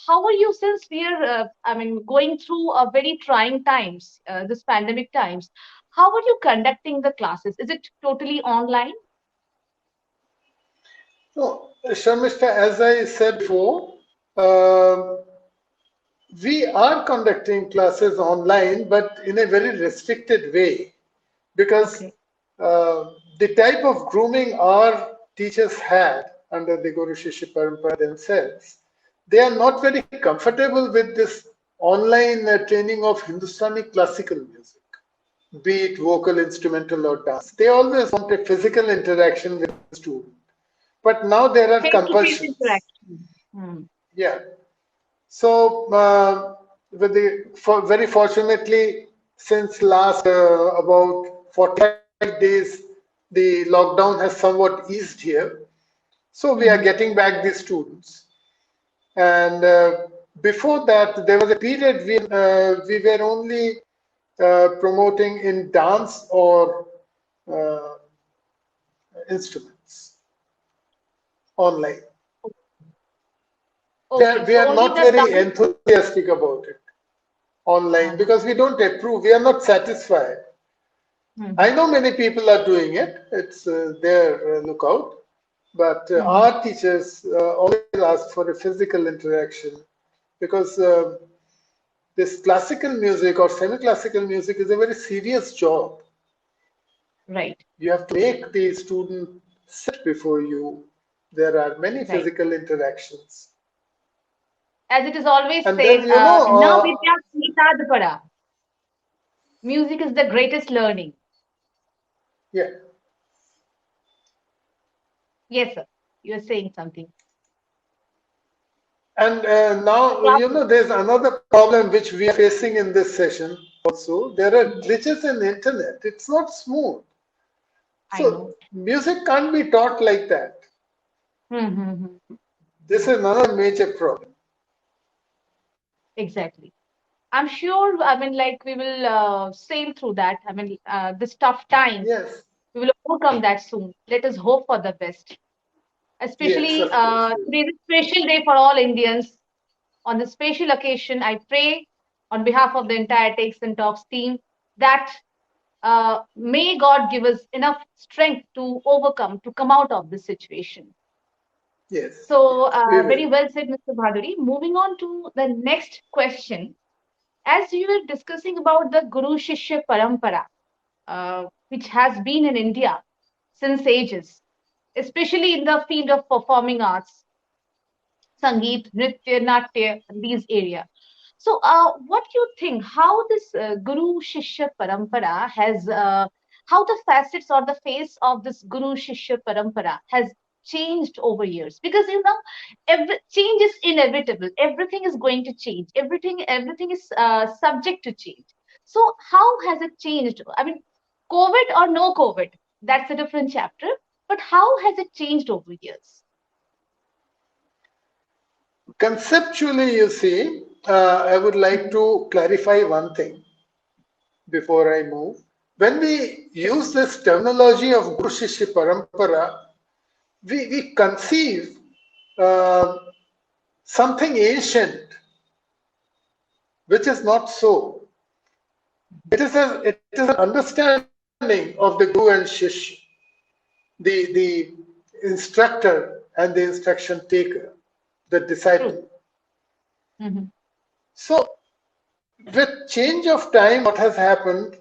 how are you since we are, going through a very trying times, this pandemic times? How are you conducting the classes? Is it totally online? So, Sharmishta, as I said before, um we are conducting classes online, but in a very restricted way because Okay. uh, the type of grooming our teachers had under the Guru Shishya Parampara themselves, they are not very comfortable with this online training of Hindustani classical music, be it vocal, instrumental, or dance. They always wanted physical interaction with the student. But now there are Face-to-face compulsions. interaction. Yeah. So, very fortunately, since last about 45 days, the lockdown has somewhat eased here. So we are getting back the students. And before that, there was a period we were only promoting in dance or instruments online. Okay, We so are only not the very dance. enthusiastic about it online because we don't approve. We are not satisfied. I know many people are doing it. It's their lookout. But our teachers always ask for a physical interaction because this classical music or semi-classical music is a very serious job. Right. You have to make the student sit before you. There are many physical interactions. As it is always And said, then, you know, "Na vidya smita para." Music is the greatest learning. yeah. Yes, sir. You are saying something. And now, you know, there's another problem which we are facing in this session also. There are glitches in the internet. It's not smooth. So music can't be taught like that. This is another major problem. Exactly. I'm sure, I mean, like we will sail through that. I mean, this tough time, Yes. we will overcome that soon. Let us hope for the best. Yes, Especially of course. today is a special day for all Indians. On this special occasion, I pray on behalf of the entire Takes and Talks team that may God give us enough strength to overcome, to come out of this situation. Yes. So, We very will. well said, Mr. Bhaduri. Moving on to the next question. As you were discussing about the Guru Shishya Parampara, which has been in India since ages, especially in the field of performing arts, Sangeet, Nritya, Natya, these areas. So, what do you think? How this Guru Shishya Parampara has, how the facets or the face of this Guru Shishya Parampara has changed over years? Because you know, every change is inevitable. Everything is going to change. Everything is subject to change. So, how has it changed? I mean, COVID or no COVID, that's a different chapter. But how has it changed over years? Conceptually, you see, I would like to clarify one thing before I move. When we use this terminology of Guru Shishya Parampara, we conceive something ancient, which is not so. It is an understanding of the Guru and Shishya, the instructor and the instruction taker, the disciple. So, with change of time, what has happened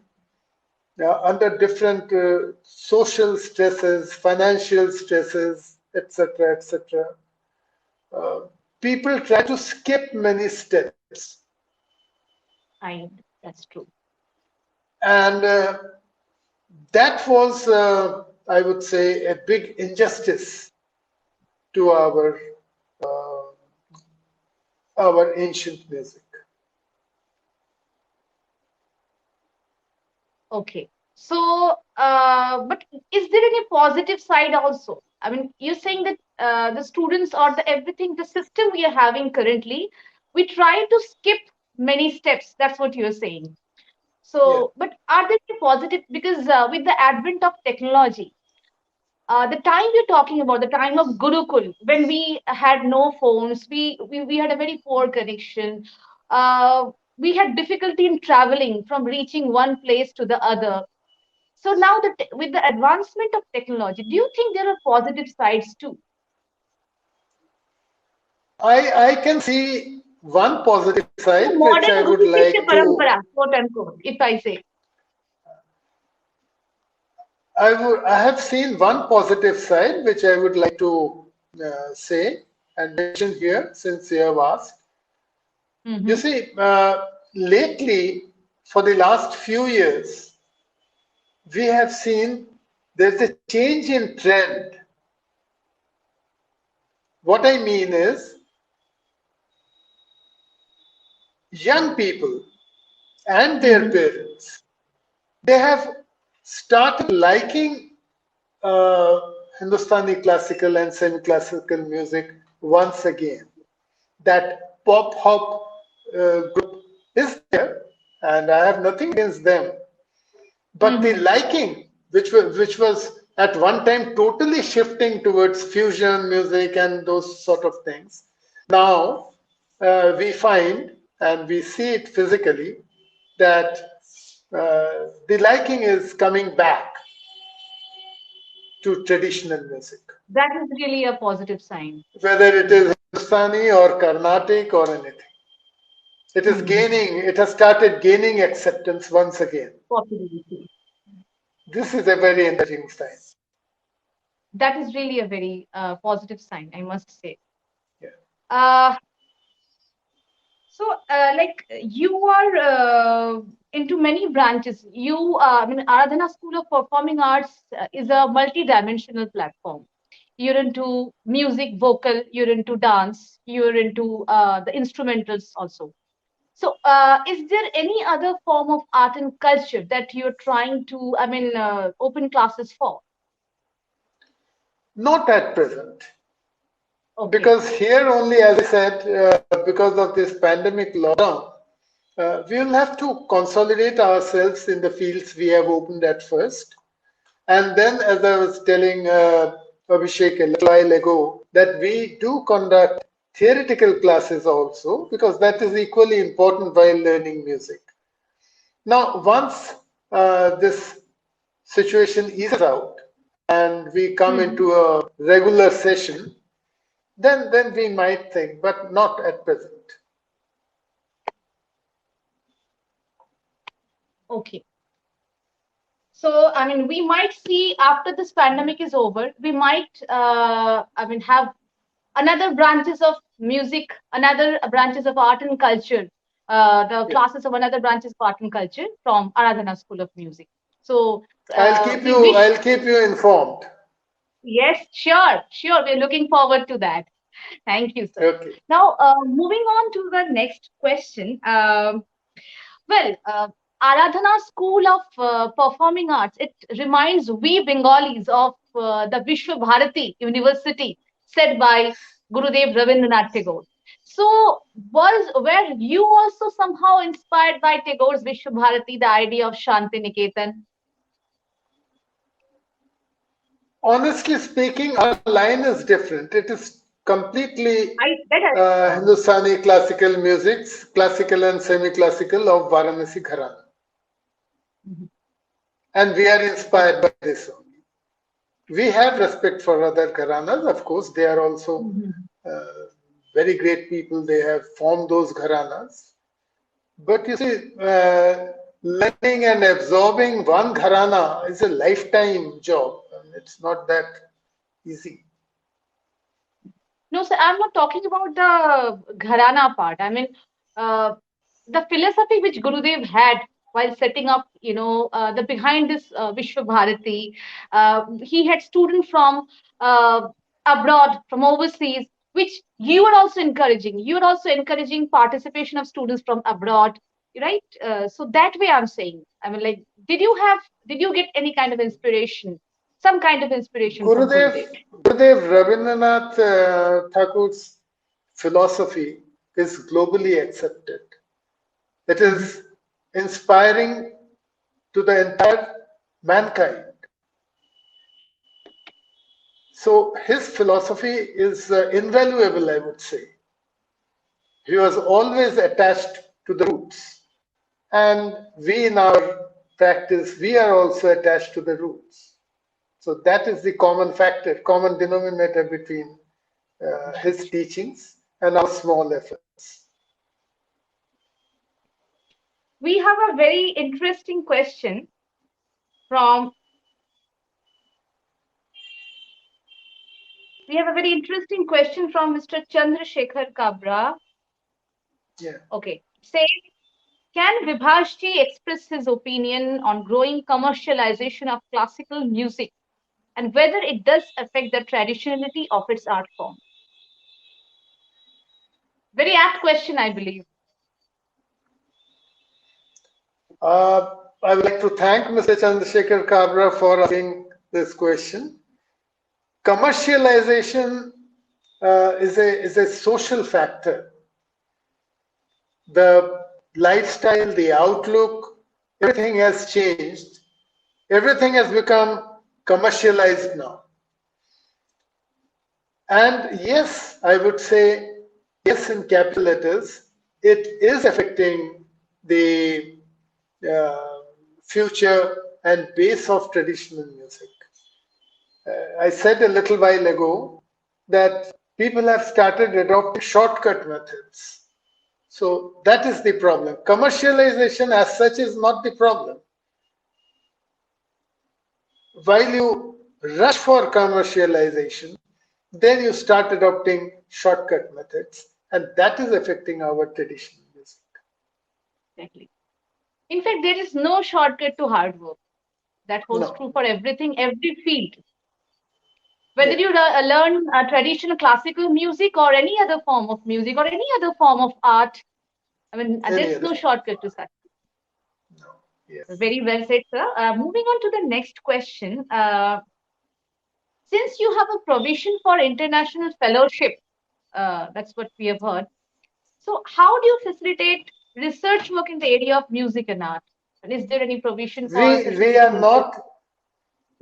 under different social stresses, financial stresses, etc., etc., people try to skip many steps. That's true. And that was, I would say, a big injustice to our ancient music. Okay. So, but is there any positive side also? I mean, you're saying that the students or the everything, the system we are having currently, we try to skip many steps. That's what you're saying. So, but are there any positive? Because with the advent of technology, the time you're talking about, the time of Gurukul, when we had no phones, we had a very poor connection. We had difficulty in traveling from reaching one place to the other. So now that with the advancement of technology, do you think there are positive sides too? I can see one positive side The which I modern would Guru Shishya like to. Parampara, quote unquote, if I say. I have seen one positive side which I would like to say and mention here since you have asked. You see, lately, for the last few years, we have seen there's a change in trend. What I mean is, young people and their parents, they have started liking Hindustani classical and semi-classical music once again. That pop hop group is there, and I have nothing against them. But the liking, which was at one time totally shifting towards fusion music and those sort of things, now we find and we see it physically that the liking is coming back to traditional music. That is really a positive sign. Whether it is Hindustani or Carnatic or anything. It is gaining, it has started gaining acceptance once again. Popularity. This is a very encouraging sign. That is really a very positive sign, I must say. Yeah. So, like you are into many branches. I mean, Aradhana School of Performing Arts is a multi-dimensional platform. You're into music, vocal, you're into dance, you're into the instrumentals also. So, is there any other form of art and culture that you're trying to, open classes for? Not at present. Okay. Because here only, as I said, because of this pandemic lockdown, we will have to consolidate ourselves in the fields we have opened at first. And then, as I was telling Abhishek a while ago, that we do conduct theoretical classes also, because that is equally important while learning music. Now, once this situation eases out and we come into a regular session, then we might think, but not at present. Okay. So, I mean, we might see after this pandemic is over, we might, have another branches of music, another branches of art and culture, the classes of another branches of art and culture from Aradhana School of Music. So, I'll keep you informed. Yes, sure. We're looking forward to that. Thank you, sir. Okay. Now, moving on to the next question. Aradhana School of Performing Arts, it reminds we Bengalis of the Vishwa-Bharati University said by Gurudev Rabindranath Tagore. So, were you also somehow inspired by Tagore's Vishwa-Bharati, the idea of Shanti Niketan? Honestly speaking, our line is different. It is completely Hindustani classical music, classical and semi-classical of Varanasi Gharana. And we are inspired by this only. We have respect for other Gharanas, of course. They are also very great people. They have formed those Gharanas. But you see, learning and absorbing one Gharana is a lifetime job. It's not that easy. No, sir, I'm not talking about the Gharana part. I mean, the philosophy which Gurudev had while setting up, the behind this Vishwa Bharati, he had students from abroad, from overseas, which you are also encouraging. You are also encouraging participation of students from abroad, right? So that way I'm saying, I mean, like, did you get any kind of inspiration? Some kind of inspiration from Gurudev. Gurudev Rabindranath Thakur's philosophy is globally accepted. It is inspiring to the entire mankind. So his philosophy is invaluable, I would say. He was always attached to the roots. And we in our practice, we are also attached to the roots. So that is the common factor, common denominator between his teachings and our small efforts. We have a very interesting question from we have a very interesting question from Mr. Chandrasekhar Kabra. Yeah. Okay. Say, can Vibhashji express his opinion on growing commercialization of classical music and whether it does affect the traditionality of its art form? Very apt question, I believe. I would like to thank Mr. Chandrasekhar Kabra for asking this question. Commercialization is a social factor. The lifestyle, the outlook, everything has changed. Everything has become commercialized now. And yes, I would say, yes, in capital letters, it is affecting the future and base of traditional music. I said a little while ago that people have started adopting shortcut methods. So that is the problem. Commercialization as such is not the problem. While you rush for commercialization, then you start adopting shortcut methods, and that is affecting our traditional music. Exactly. In fact, there is no shortcut to hard work. That holds true for everything, every field. Whether you learn traditional classical music or any other form of music or any other form of art, I mean, there's no shortcut to success. No. Yes. Very well said, sir. Moving on to the next question. Since you have a provision for international fellowship, that's what we have heard. So how do you facilitate research work in the area of music and art? And is there any provision for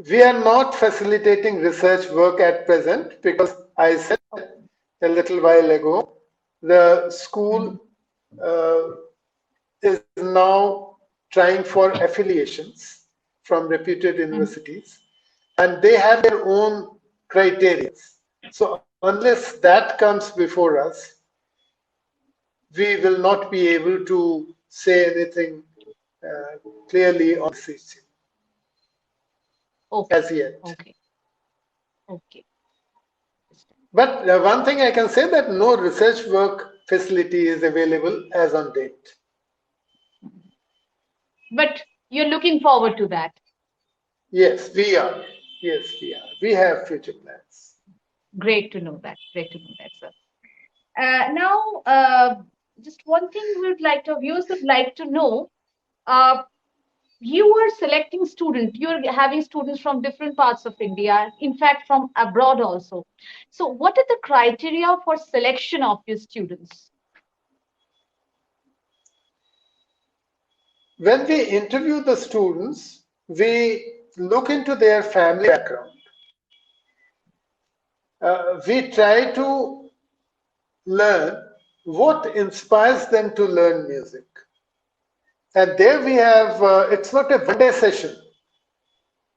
we are not facilitating research work at present, because I said a little while ago, the school is now trying for affiliations from reputed universities, and they have their own criteria. So unless that comes before us, we will not be able to say anything clearly on this issue as yet. Okay. But one thing I can say, that no research work facility is available as on date. But you're looking forward to that. Yes, we are. Yes, we are. We have future plans. Great to know that. Great to know that, sir. Now, just one thing viewers would like to know. You are selecting students. You're having students from different parts of India, in fact, from abroad also. So what are the criteria for selection of your students? When we interview the students, we look into their family background. We try to learn what inspires them to learn music. And there we have, it's not a one-day session.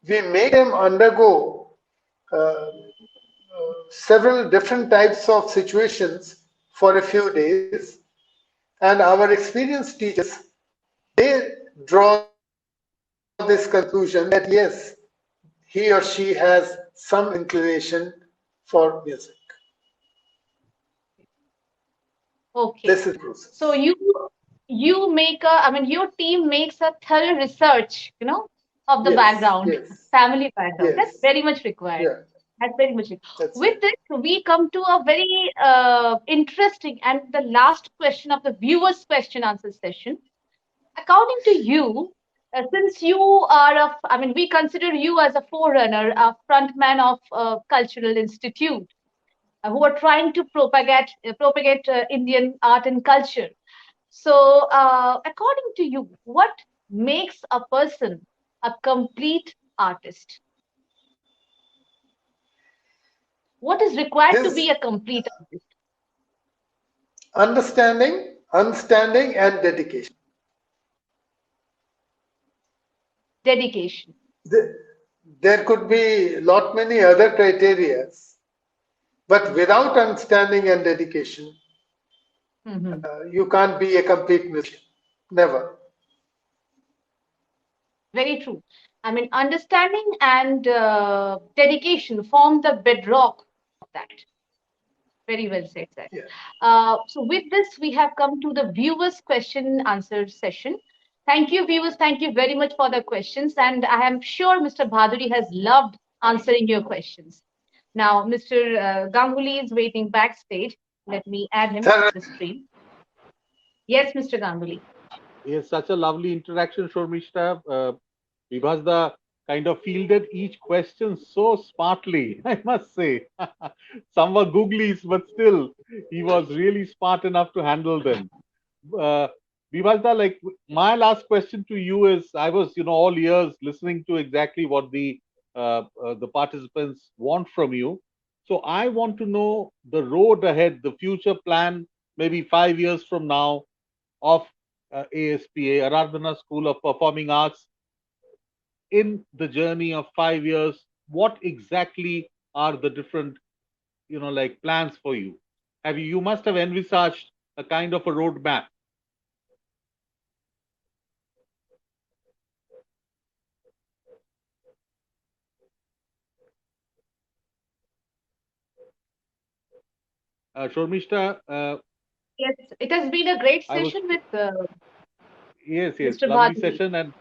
We make them undergo several different types of situations for a few days. And our experienced teachers, they draw this conclusion that yes, he or she has some inclination for music. Okay. This is process. So you make your team makes a thorough research, of the background, family background. That's very much required. Yeah. That's very much required. With this, we come to a very interesting and the last question of the viewers' question answer session. According to you, since you are we consider you as a forerunner, a frontman of a cultural institute who are trying to propagate Indian art and culture. So, according to you, what makes a person a complete artist? What is required to be a complete artist? Understanding and dedication. Dedication. There could be many other criteria, but without understanding and dedication, you can't be a complete musician. Never. Very true. Understanding and dedication form the bedrock that. Very well said, sir. Yeah. So with this, we have come to the viewers' question and answer session. Thank you, viewers. Thank you very much for the questions. And I am sure Mr. Bhaduri has loved answering your questions. Now, Mr. Ganguly is waiting backstage. Let me add him Sir, to the stream. Yes, Mr. Ganguly. Yes, such a lovely interaction, Shormishta. Vibhasda kind of fielded each question so smartly, I must say. Some were googlies, but still, he was really smart enough to handle them. Uh, Vibhasda, like my last question to you is, I was, all ears listening to exactly what the participants want from you. So I want to know the road ahead, the future plan, maybe 5 years from now, of ASPA, Aradhana School of Performing Arts, in the journey of 5 years. What exactly are the different, like plans for you? You must have envisaged a kind of a roadmap. Shormishta, Yes, it has been a great I was session with yes, Mr. lovely Bhaduri. session, and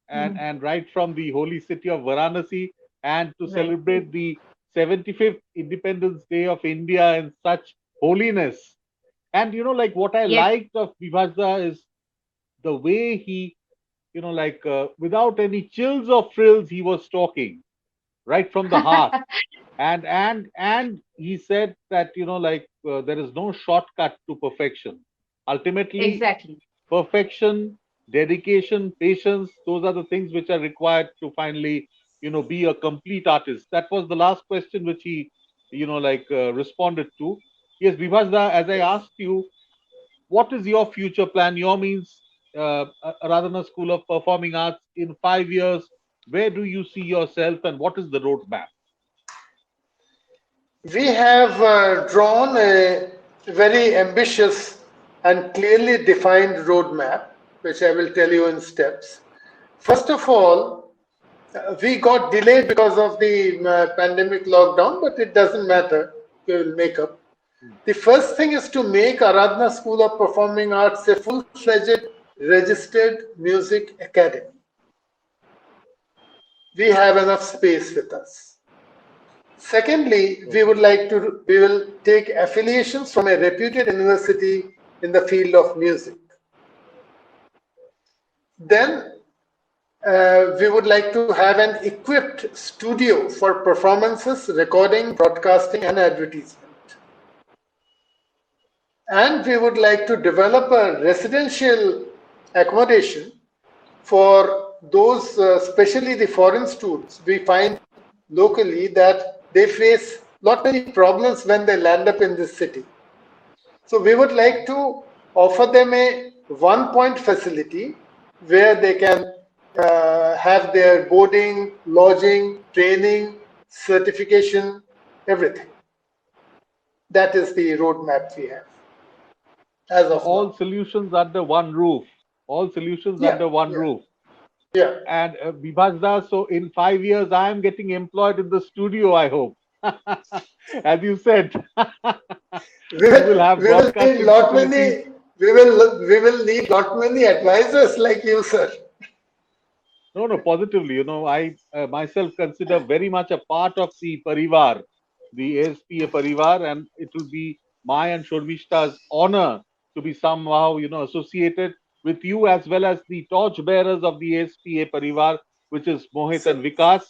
Mhm. and right from the holy city of Varanasi, and to Right. celebrate the 75th Independence Day of India in such holiness. And like what I Yes. liked of Vibhasda is the way he, without any chills or frills, he was talking right from the heart. And he said that there is no shortcut to perfection. Ultimately, Exactly. perfection, dedication, patience, those are the things which are required to finally be a complete artist. That was the last question which he responded to. Yes, Vibhasda, as I yes. asked you, what is your future plan? Your means, Aradhana School of Performing Arts, in 5 years, where do you see yourself, and what is the roadmap? We have drawn a very ambitious and clearly defined roadmap, which I will tell you in steps. First of all, we got delayed because of the pandemic lockdown, but it doesn't matter. We will make up. The first thing is to make Aradhana School of Performing Arts a full-fledged registered music academy. We have enough space with us. Secondly, we will take affiliations from a reputed university in the field of music. Then we would like to have an equipped studio for performances, recording, broadcasting, and advertisement. And we would like to develop a residential accommodation for those, especially the foreign students. We find locally that they face lot many problems when they land up in this city. So we would like to offer them a one-point facility where they can have their boarding, lodging, training, certification, everything. That is the roadmap we have as of All now. solutions under one roof. All solutions Yeah, under one yeah, roof. yeah. And Vibhasda, so in 5 years, I am getting employed in the studio, I hope. As you said, We you will will, have we will need broadcasting lot facilities. many. We will need lot many advisors like you, sir. No, positively. I myself consider very much a part of the Parivar, the ASPA Parivar, and it will be my and Shormishta's honor to be somehow, associated with you, as well as the torch bearers of the ASPA Parivar, which is Mohit So, and Vikas,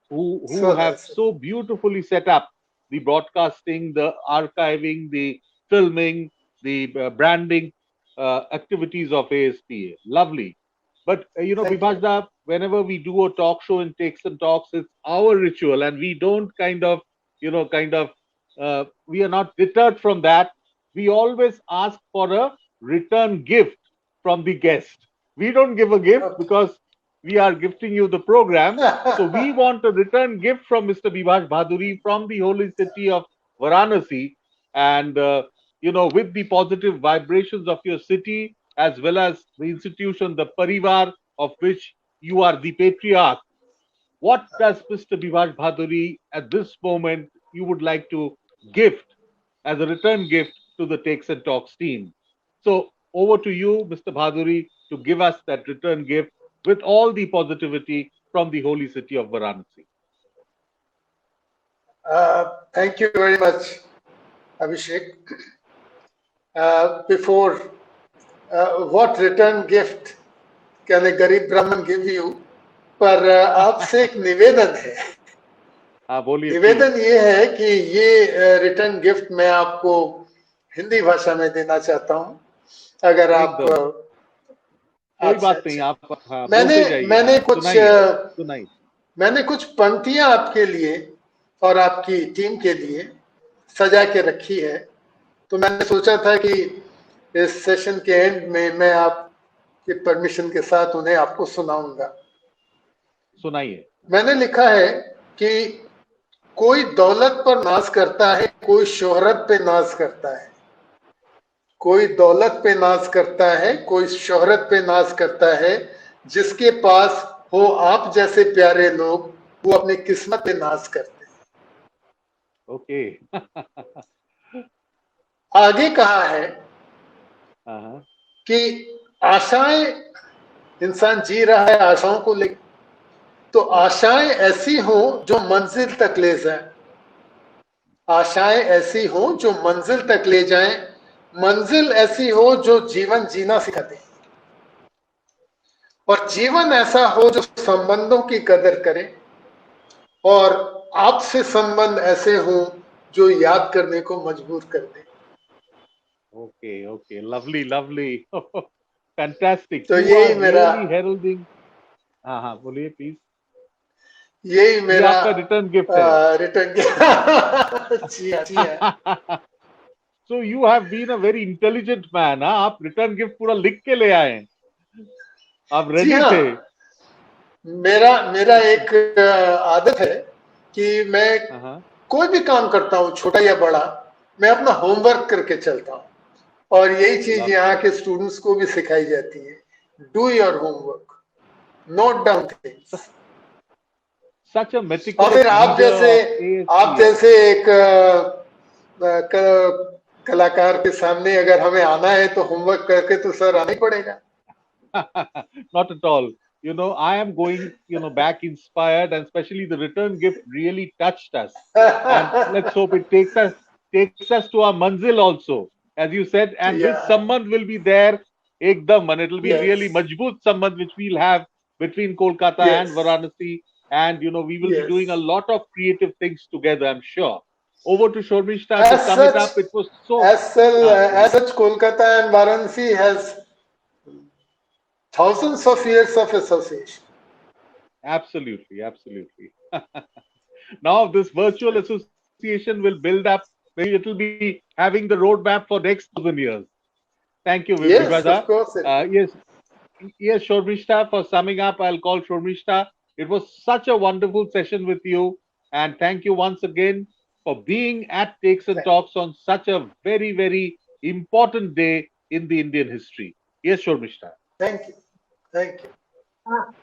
who so have nice. so beautifully set up the broadcasting, the archiving, the filming, the branding activities of ASPA. Lovely. But Thank you. Vibhasda, whenever we do a talk show in Takes and Talks, it's our ritual, and we don't we are not deterred from that. We always ask for a return gift from the guest. We don't give a gift Okay. because we are gifting you the program. So we want a return gift from Mr. Bibhash Bhaduri from the holy city of Varanasi, and with the positive vibrations of your city, as well as the institution, the Parivar, of which you are the patriarch. What does Mr. Bibhash Bhaduri at this moment you would like to gift, as a return gift to the Takes and Talks team. So over to you, Mr. Bhaduri, to give us that return gift with all the positivity from the holy city of Varanasi. Thank you very much, Abhishek. Before, what return gift can a गरीब ब्राह्मण give you? पर आपसे एक निवेदन है। हाँ बोलिए। निवेदन ये है कि ये रिटर्न गिफ्ट मैं आपको हिंदी भाषा में देना चाहता हूँ, अगर आप कोई बात नहीं, आप हाँ, मैंने कुछ पंक्तियां आपके लिए और आपकी टीम के लिए सजा के रखी है, तो मैंने सोचा था कि इस सेशन के एंड में मैं आपके परमिशन के साथ उन्हें आपको सुनाऊंगा। सुनाइए। मैंने लिखा है कि कोई दौलत पर नाज करता है, कोई शोहरत पे नाज करता है, कोई दौलत पे नाज करता है, कोई शोहरत पे नाज करता है, जिसके पास हो आप जैसे प्यारे लोग, वो अपनी किस्मत पे नाज करते हैं। ओके। आगे कहा है कि आशाएं, इंसान जी रहा है आशाओं को लेकर, तो आशाएं ऐसी हो जो मंजिल तक ले जाएं, आशाएं ऐसी हो जो मंजिल तक ले जाएं, मंजिल ऐसी हो जो जीवन जीना सिखा दे, और जीवन ऐसा हो जो संबंधों की कदर करे, और आपसे संबंध ऐसे हो जो याद करने को मजबूर कर दे। Okay okay, lovely lovely, fantastic. तो यही मेरा हेरल्डिंग। हाँ हाँ बोलिए प्लीज। यही मेरा आपका रिटर्न गिफ्ट है। Return gift. जी हाँ। So you have been a very intelligent man, हाँ? आप रिटर्न गिफ्ट पूरा लिख के ले आए, आप रेडी थे। मेरा एक आदत है कि मैं कोई भी काम करता हूँ, छोटा या बड़ा, मैं अपना होमवर्क करके चलता हूँ, और यही चीज यहाँ के स्टूडेंट्स को भी सिखाई जाती है। Do your homework, note down things. Such a meticulous और फिर आप जैसे एक कलाकार के सामने अगर हमें आना है तो होमवर्क करके तो सर आना ही पड़ेगा। Not at all. You know, I am going, back inspired, and especially the return gift really touched us. And let's hope it takes us to our manzil also, as you said, and this sambandh will be there, ekdam, and it will be really majboot sambandh which we'll have between Kolkata and Varanasi, and we will be doing a lot of creative things together, I'm sure. Over to Shormishta to sum it up. It was so. As such, Kolkata and Varanasi has thousands of years of association. Absolutely, absolutely. Now this virtual association will build up. Maybe it will be having the roadmap for next 1,000 years. Thank you, Bibhash. Yes, of course. Yes, Shormishta, for summing up, I'll call Shormishta. It was such a wonderful session with you, and thank you once again for being at Takes and Talks on such a very, very important day in the Indian history. Yes, Shormishta. Thank you. Thank you.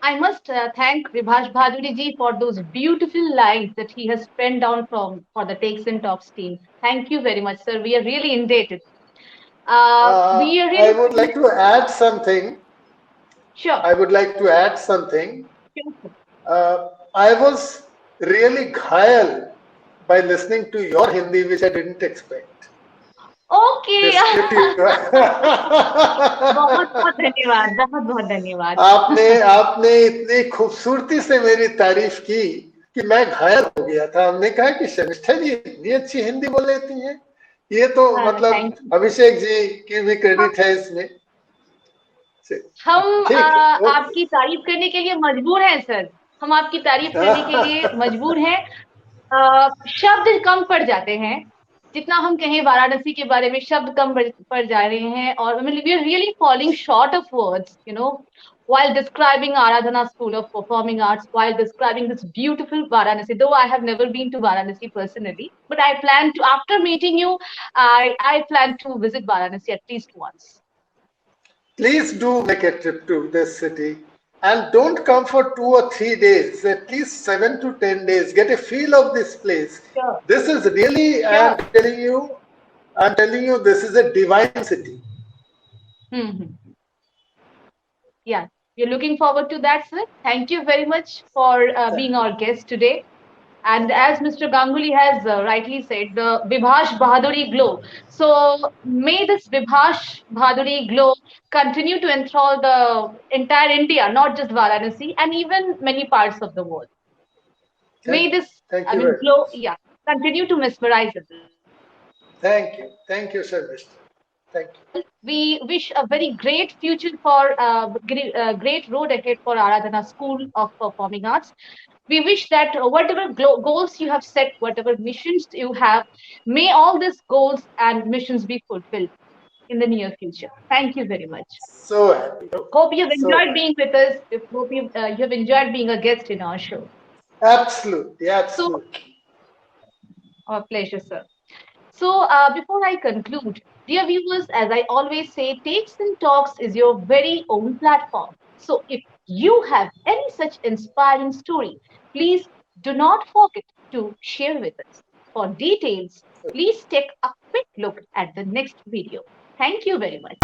I must thank Bibhash Bhaduri ji for those beautiful lines that he has penned down for the Takes and Talks team. Thank you very much, sir. We are really indebted. I would like to add something. Sure. I would like to add something. Sure. I was really ghayal by listening to your Hindi, which I didn't expect. Okay. बहुत बहुत धन्यवाद, बहुत बहुत धन्यवाद। आपने इतनी खूबसूरती से मेरी तारीफ की कि मैं घायल हो गया था। हमने कहा कि शर्मिष्ठा जी इतनी अच्छी हिंदी बोल लेती हैं, ये तो मतलब अभिषेक जी की भी क्रेडिट है इसमें। हम आपकी तारीफ करने के लिए मजबूर हैं सर, हम आपकी तारीफ करने के लिए मजबूर हैं। शब्द कम पड़ जाते हैं, जितना हम कहें वाराणसी के बारे में शब्द कम पड़ जा रहे हैं, और we are really falling short of words, while describing Aradhana School of Performing Arts, while describing this beautiful Varanasi. Though I have never been to Varanasi personally, but I plan to, after meeting you, I plan to visit Varanasi at least once. Please do make a trip to this city And don't come for 2 or 3 days, at least 7 to 10 days. Get a feel of this place. Sure. This is really, Sure. I'm telling you, this is a divine city. Hmm. Yeah, we're looking forward to that, sir. Thank you very much for being our guest today. And as Mr. Ganguly has rightly said, the Bibhash Bhaduri glow. So may this Bibhash Bhaduri glow continue to enthrall the entire India, not just Varanasi, and even many parts of the world. May this, Thank I you mean, very glow, much. yeah, continue to mesmerize us. Thank you, Sir Mister. Thank you. Well, we wish a very great future for great road ahead for Aradhana School of Performing Arts. We wish that whatever goals you have set, whatever missions you have, may all these goals and missions be fulfilled in the near future. Thank you very much. So happy, Hope you've so enjoyed happy. being with us. Hope you've enjoyed being a guest in our show. Absolutely, So, absolutely. our pleasure, sir. So, before I conclude, dear viewers, as I always say, Takes and Talks is your very own platform. So, if you have any such inspiring story, please do not forget to share with us. For details, please take a quick look at the next video. Thank you very much.